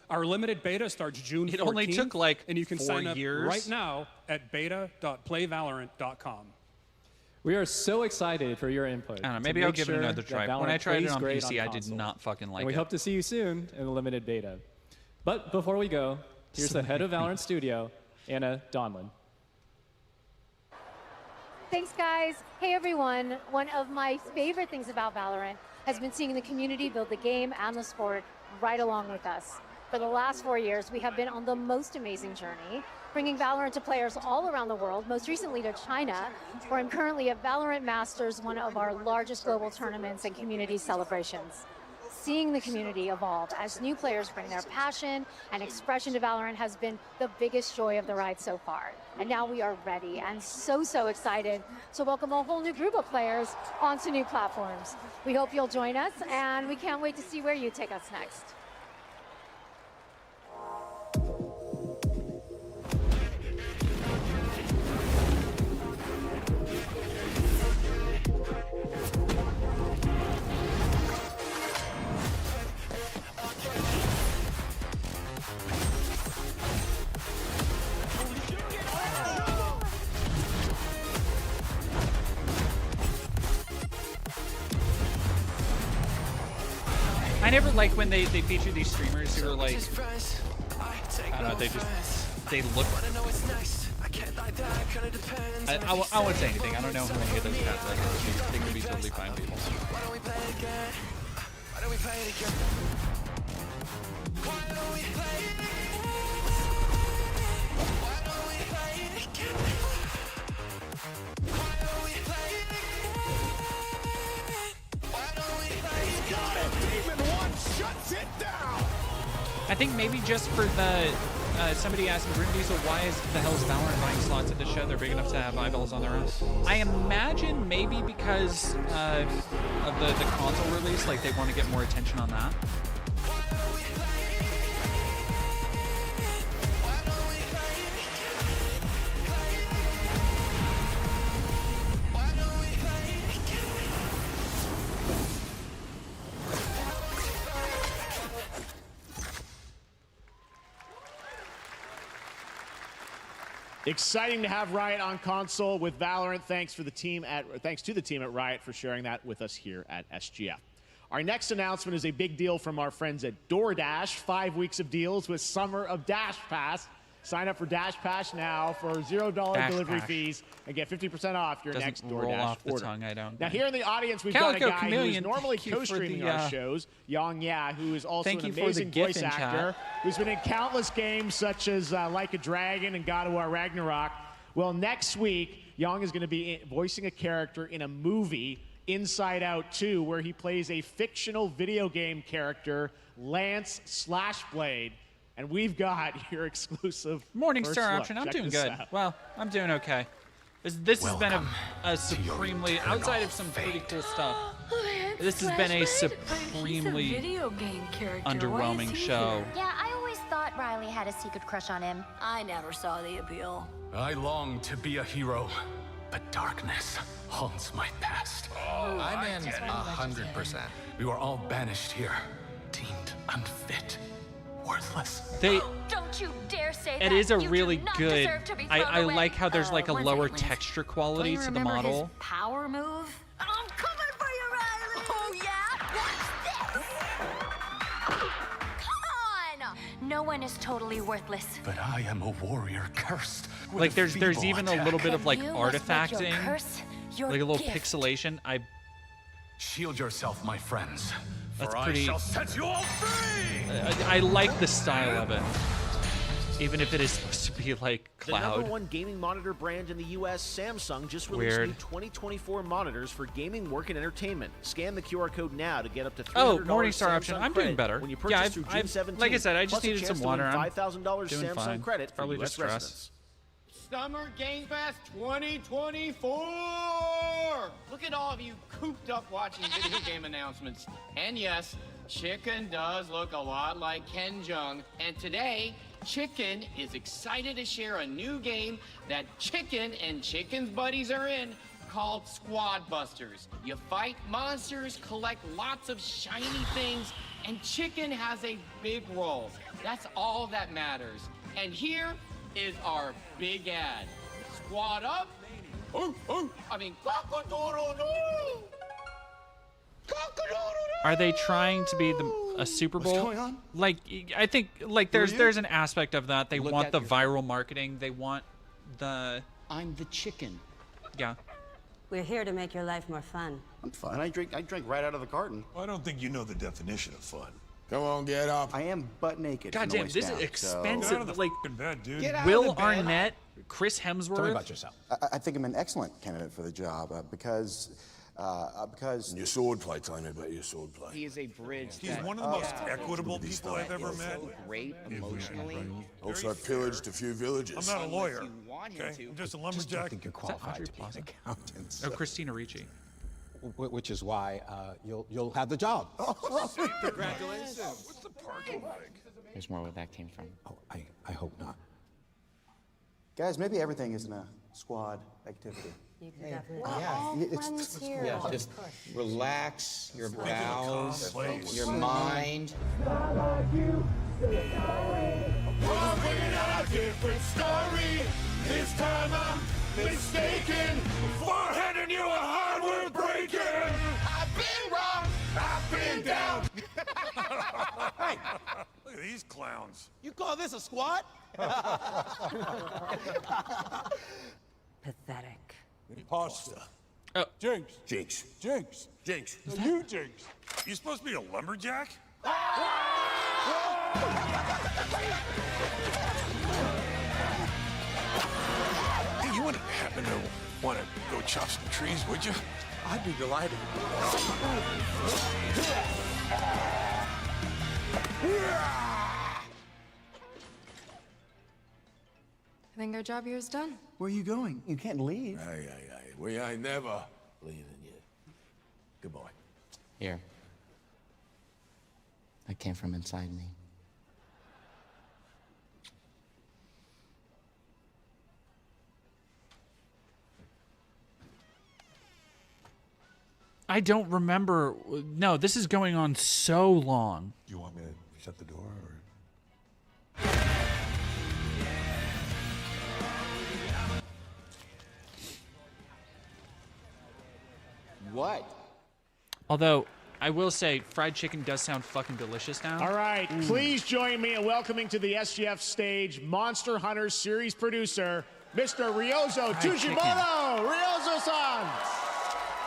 Our limited beta starts June 14th. It only took like and you can 4 sign up years. right now at beta.playvalorant.com. We are so excited for your input. I don't know, maybe I'll give it another try. When I tried it on plays PC, great I on did console. not fucking like and we it. hope to see you soon in the limited beta. But before we go, here's the head of Valorant Studio, Anna Donlin. Thanks, guys. Hey, everyone. One of my favorite things about Valorant has been seeing the community build the game and the sport right along with us. For the last 4 years, we have been on the most amazing journey, bringing Valorant to players all around the world, most recently to China, where I'm currently at Valorant Masters, one of our largest global tournaments and community celebrations. Seeing the community evolve as new players bring their passion and expression to Valorant has been the biggest joy of the ride so far. And now we are ready and so excited to welcome a whole new group of players onto new platforms. We hope you'll join us, and we can't wait to see where you take us next. I never like when they feature these streamers who are like, I don't know, they look. I won't say anything. I don't know who any of those cats are. They could be totally fine people. I think maybe just for the somebody asked Grim Diesel, why is the hell is Valorant buying slots at the show? They're big enough to have eyeballs on their own. I imagine maybe because of the console release, like they want to get more attention on that. Exciting to have Riot on console with Valorant. Thanks to the team at Riot for sharing that with us here at SGF. Our next announcement is a big deal from our friends at DoorDash. 5 weeks of deals with Summer of Dash Pass. Sign up for Dash Pass now for $0 delivery fees and get 50% off your next DoorDash roll off the order. tongue, I don't. Now here in the audience, we've Calico got a guy Chameleon, who's normally thank you for co-streaming the, our shows, Yang Ya, who is also thank an you for the amazing GIF voice in chat. actor, who's been in countless games such as Like a Dragon and God of War Ragnarok. Well, next week, Yang is going to be voicing a character in a movie, Inside Out 2, where he plays a fictional video game character, Lance Slashblade. And we've got your exclusive Morningstar first look. option. I'm Check doing this good. out. Well, I'm doing okay. This has been a supremely, outside of some pretty cool stuff, this has been a supremely video game character. underwhelming show. Yeah, I always thought Riley had a secret crush on him. I never saw the appeal. I long to be a hero, but darkness haunts my past. I'm in 100%. We were all banished here, deemed unfit, worthless. Don't you dare say that. It is a You really do not good. deserve to be thrown I away. like how there's like a one lower second, Lance. texture Do quality you to the remember model. his power move? I'm coming for you, Riley. Oh yeah. Watch this. Come on. No one is totally worthless. But I am a warrior cursed. with Like a there's feeble even a attack. little bit of like You must make your artifacting, curse your like a little gift. pixelation. Shield yourself, my friends. That's For pretty. I shall set you all free! I like the style of it, even if it is supposed to be like The cloud. #1 gaming monitor brand in the US, Samsung, just released Weird. new 2024 monitors for gaming, work, and entertainment. Scan the QR code now to get up to $300 Oh, Morningstar Samsung option. I'm credit doing better. when you Yeah, purchase through June 17th. like I said, I just plus a needed chance some to win water. I'm $5,000 doing Samsung fine. credit for Probably US just stress. residents. Summer Game Fest 2024! Look at all of you cooped up watching video game announcements. And yes, Chicken does look a lot like Ken Jeong. And today, Chicken is excited to share a new game that Chicken and Chicken's buddies are in called Squad Busters. You fight monsters, collect lots of shiny things, and Chicken has a big role. That's all that matters. And here is our big ad. Squad up. Cock-a-doodle-doo. Are they trying to be a Super Bowl? What's going on? Like I think like there's an aspect of that. They Look want at the your- viral marketing. They want the. I'm the chicken. Yeah. We're here to make your life more fun. I'm fine. I drink right out of the carton. I don't think you know the definition of fun. Come on, get up. I am butt naked. God from the damn, waist this down, is so- expensive. Get out of the like fucking bed, dude. Get out Will of the bed. Arnett, Chris Hemsworth. Tell me about yourself. I think I'm an excellent candidate for the job because. Your swordplay, tell me about your swordplay. He is a bridge. He's one of the most equitable people I've ever met. Great emotionally. Also, I pillaged a few villages. I'm not a lawyer. Okay, I'm just a lumberjack. I think you're qualified to be an accountant. Oh, Christina Ricci. Which is why you'll have the job. Congratulations. What's the parking like? There's more where that came from. Oh, I hope not. Guys, maybe everything isn't a squad activity. You can definitely. It's Yeah, just relax your bowels, your mind. Different story. This time I'm mistaken. For handing you a hardware breaking. I've been wrong. I've been down. Hey, look at these clowns. You call this a squad? Pathetic. Imposter. Oh. Jinx. Jinx. Jinx. Jinx. You Jinx. You supposed to be a lumberjack? Hey, you wouldn't happen to want to go chop some trees, would you? I'd be delighted. getting their job here is done. Where are you going? You can't leave. Aye. We ain't never leaving you. Good boy. Here. That came from inside me. I don't remember. No, this is going on so long. You want me to shut the door, or? What? Although, I will say, fried chicken does sound fucking delicious now. All right, please join me in welcoming to the SGF stage Monster Hunter series producer, Mr. Ryozo Tujimoto! Ryozo-san!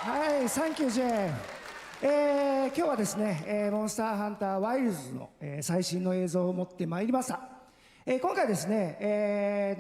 はい、サンキュージェーン。今日はですね、モンスターハンターワイルズの、最新の映像を持ってまいりました。今回ですね、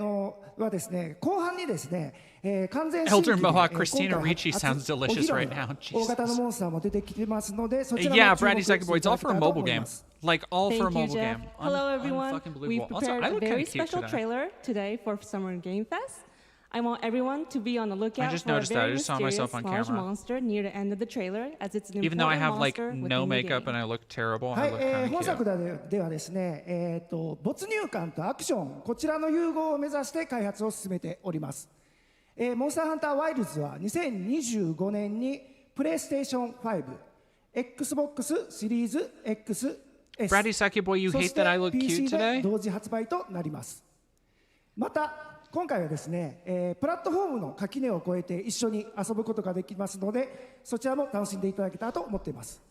はですね、後半にですね、完全新規で Elder Mohawk Christina Ricci sounds delicious right now. 大型のモンスターも出てきてますので、そちらも Yeah, 注目 Braddy して Second Boy, い it's た all だき for た a いと mobile 思い game. ます。 Like, all for a Thank you, mobile Jeff. game. Hello, everyone. Unfucking We've believable. Also, prepared I a look very kind of cute special today. trailer today for Summer Game Fest. I want everyone to be on the lookout I just for a noticed that. very I just saw mysterious myself on large camera. monster near the end of the trailer, as it's an Even though I important have, like, monster within no the makeup game. and I look terrible, は I い、 look kind 本 of 作 cute. ではですね、没入感とアクション、こちらの融合を目指して開発を進めております。モンスターハンターワイルズは2025年にプレイステーション5、Xbox シリーズ XS、Braddy Second Boy, you そ hate して that I look PC cute で today? 同時発売となります。また今回はですね、プラットフォームの垣根を越えて一緒に遊ぶことができますので、そちらも楽しんでいただけたらと思っています。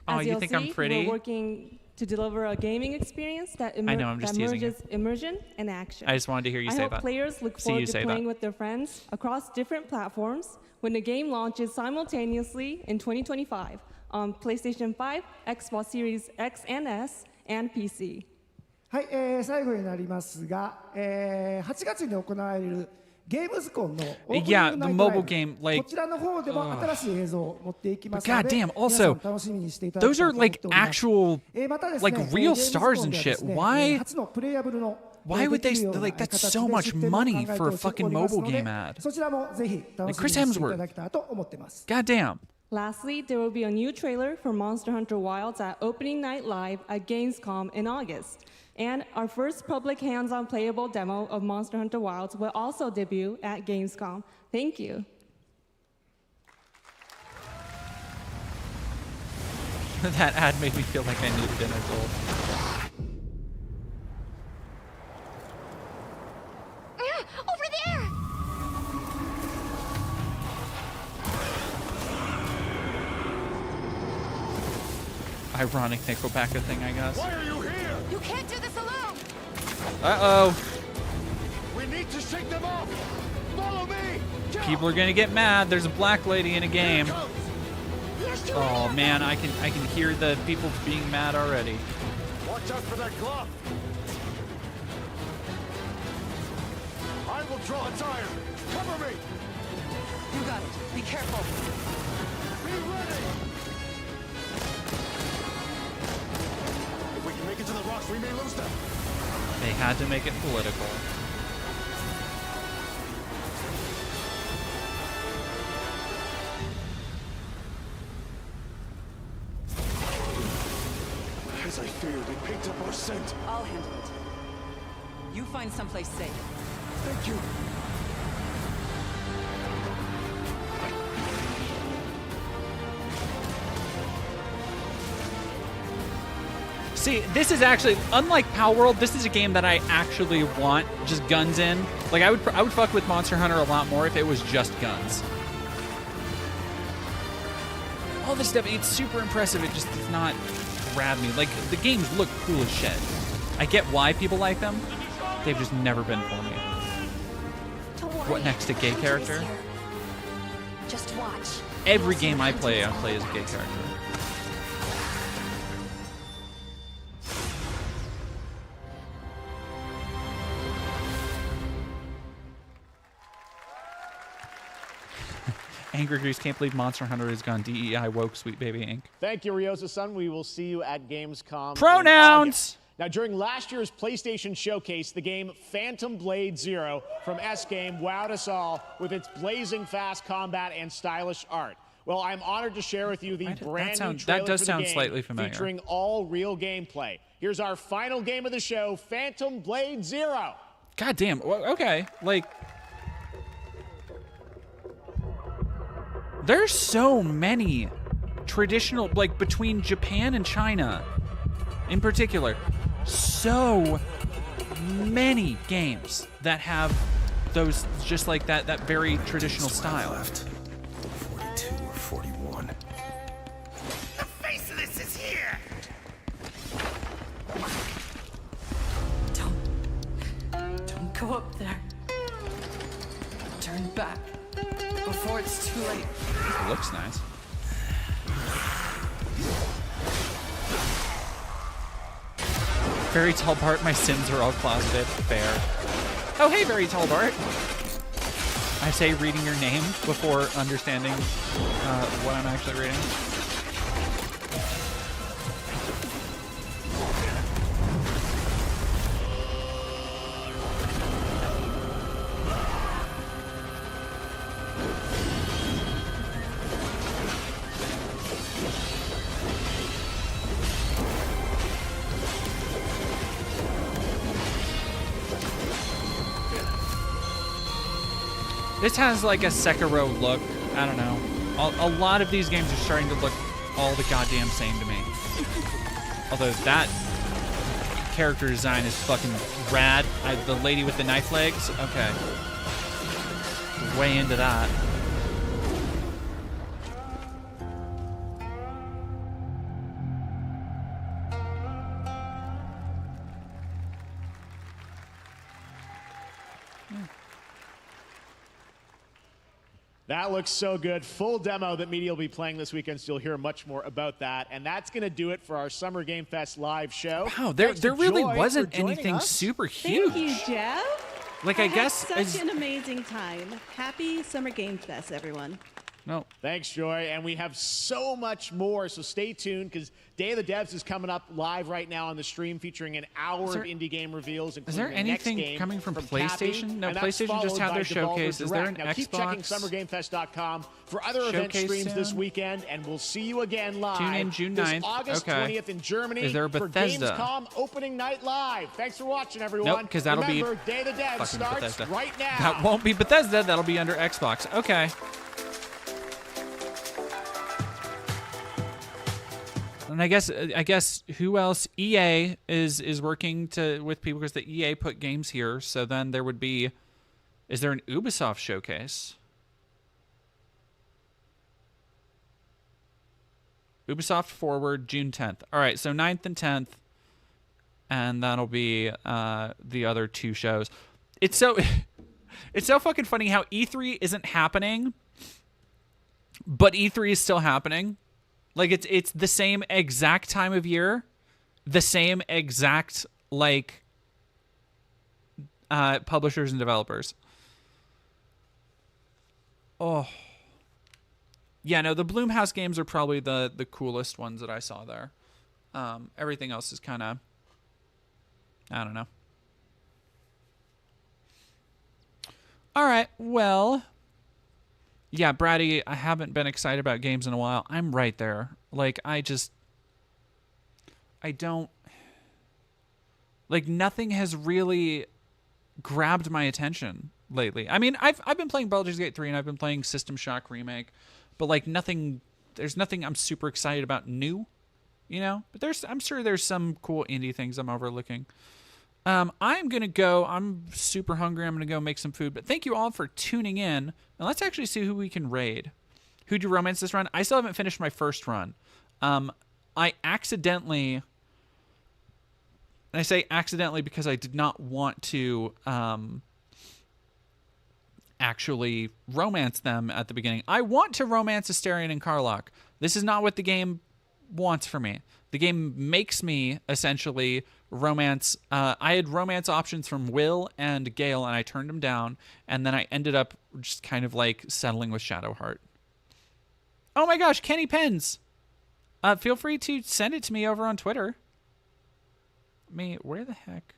Oh, As you you'll think I'm see, pretty? we're working to deliver a gaming experience that, I know, I'm just that teasing you. merges immersion and action. I just wanted to hear you I say hope that. players look See you forward to say playing that. with their friends across different platforms when the game launches simultaneously in 2025 on PlayStation 5, Xbox Series X and S, and PC. はい、最後になりますが、8月に行われるゲームズコンのオープニング Yeah, ナ the イトライ mobile ブ、 game, like, こちらの方でも新しい映像を持っていきますの God で、 damn, 皆さん also, 楽しみにしていただき those たい are と思っ like ております。 actual, またですね、 like ゲー real ムズコン stars で and は shit. ですね、 Why? 初のプレイヤブルの Why would で they, きるような like, that's 形 so で much 出展も money 考えて for a おります fucking の mobile で game ad. そちらもぜひ楽しみに Chris していた Hemsworth. だけたらと思っています。 God damn. Lastly, there will be a new trailer for Monster Hunter Wilds at Opening Night Live at Gamescom in August. And our first public hands-on playable demo of Monster Hunter Wilds will also debut at Gamescom. Thank you. That ad made me feel like I needed an adult. Over there! Ironic Nickelbacker thing, I guess. Why are you here? You can't do this alone! Uh-oh. We need to shake them off! Follow me! People are gonna get mad. There's a black lady in a game. Oh man, I can hear the people being mad already. Watch out for that glove! I will draw a tire! Cover me! You got it. Be careful. Be ready! If we can make it to the rocks, we may lose them. They had to make it political. As I feared, it picked up our scent. I'll handle it. You find someplace safe. Thank you. See, this is actually, unlike Palworld, this is a game that I actually want just guns in. Like, I would fuck with Monster Hunter a lot more if it was just guns. All this stuff, it's super impressive. It just does not grab me. Like, the games look cool as shit. I get why people like them. They've just never been for me. What next, a gay character? Just watch. Every game I play as a gay character. Angry Grease can't believe Monster Hunter has gone DEI woke, sweet baby Inc. Thank you, Ryozo-san. We will see you at Gamescom. Pronouns! Now, during last year's PlayStation Showcase, the game Phantom Blade Zero from S-Game wowed us all with its blazing fast combat and stylish art. Well, I'm honored to share with you the brand new trailer that does for the sound game, slightly familiar. featuring all real gameplay. Here's our final game of the show, Phantom Blade Zero. God damn. Okay. Like, there's so many traditional, like, between Japan and China in particular, so many games that have those, just like that very traditional style. Left. 42 or 41. The face of this is here! Don't go up there. Turn back before it's too late. It looks nice. Very tall Bart, my sins are all closeted. Fair. Oh, hey, very tall Bart. I say reading your name before understanding what I'm actually reading. This has like a Sekiro look. I don't know. A lot of these games are starting to look all the goddamn same to me. Although that character design is fucking rad. The lady with the knife legs. Okay. Way into that. That looks so good. Full demo that media will be playing this weekend, so you'll hear much more about that. And that's going to do it for our Summer Game Fest live show. Wow, there really wasn't anything super huge. Thank you, Jeff. Like, I guess such an amazing time. Happy Summer Game Fest, everyone. No. Thanks, Joy. And we have so much more, so stay tuned, because Day of the Devs is coming up live right now on the stream, featuring an hour of indie game reveals, including Is there the next anything game coming from Cappy, PlayStation? No, and that's PlayStation just followed had by their Devolver showcase. Is there an Direct. Now, keep checking Xbox SummerGameFest.com for other event showcase streams this soon? weekend, and we'll see you again live. Tune in June this 9th. August Okay. 20th in Germany Is there a for Bethesda? Gamescom opening night live. Thanks for watching, everyone. Nope, because that'll Remember, be Day of the Devs fucking starts Bethesda. right now. That won't be Bethesda. That'll be under Xbox. Okay. And I guess who else? EA is working with people because the EA put games here. So then there would be, is there an Ubisoft showcase? Ubisoft Forward, June 10th. All right, so 9th and 10th, and that'll be the other two shows. It's so fucking funny how E3 isn't happening, but E3 is still happening. Like, it's the same exact time of year, the same exact, like, publishers and developers. Oh. Yeah, no, the Blumhouse games are probably the coolest ones that I saw there. Everything else is kind of, I don't know. All right, well... Yeah, Brady, I haven't been excited about games in a while. I'm right there. Like, I don't... Like, nothing has really grabbed my attention lately. I mean, I've been playing Baldur's Gate 3 and I've been playing System Shock Remake, but, like, there's nothing I'm super excited about new, you know? But I'm sure there's some cool indie things I'm overlooking. I'm going to go. I'm super hungry. I'm going to go make some food. But thank you all for tuning in. And let's actually see who we can raid. Who'd you romance this run? I still haven't finished my first run. I accidentally... And I say accidentally because I did not want to actually romance them at the beginning. I want to romance Asterion and Karlach. This is not what the game wants for me. The game makes me essentially romance. I had romance options from Will and Gale, and I turned them down, and then I ended up just kind of like settling with Shadowheart. Oh my gosh, Kenny Pens. Feel free to send it to me over on Twitter. me. Where the heck?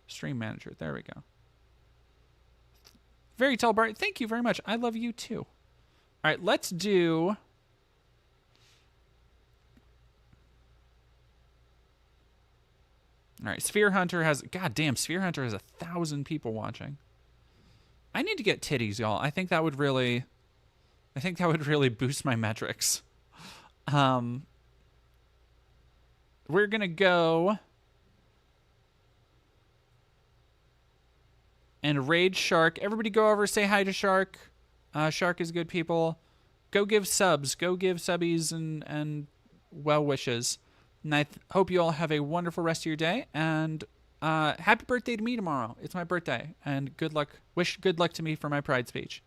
Stream manager. There we go. Very tall Bart. Thank you very much. I love you too. All right, let's do. All right, Sphere Hunter has. God damn, Sphere Hunter has 1,000 people watching. I need to get titties, y'all. I think that would really boost my metrics. We're gonna go and raid Shark. Everybody go over, say hi to Shark. Shark is good people. Go give subs. Go give subbies and well wishes. And I hope you all have a wonderful rest of your day. And happy birthday to me tomorrow. It's my birthday. And good luck. Wish good luck to me for my Pride speech.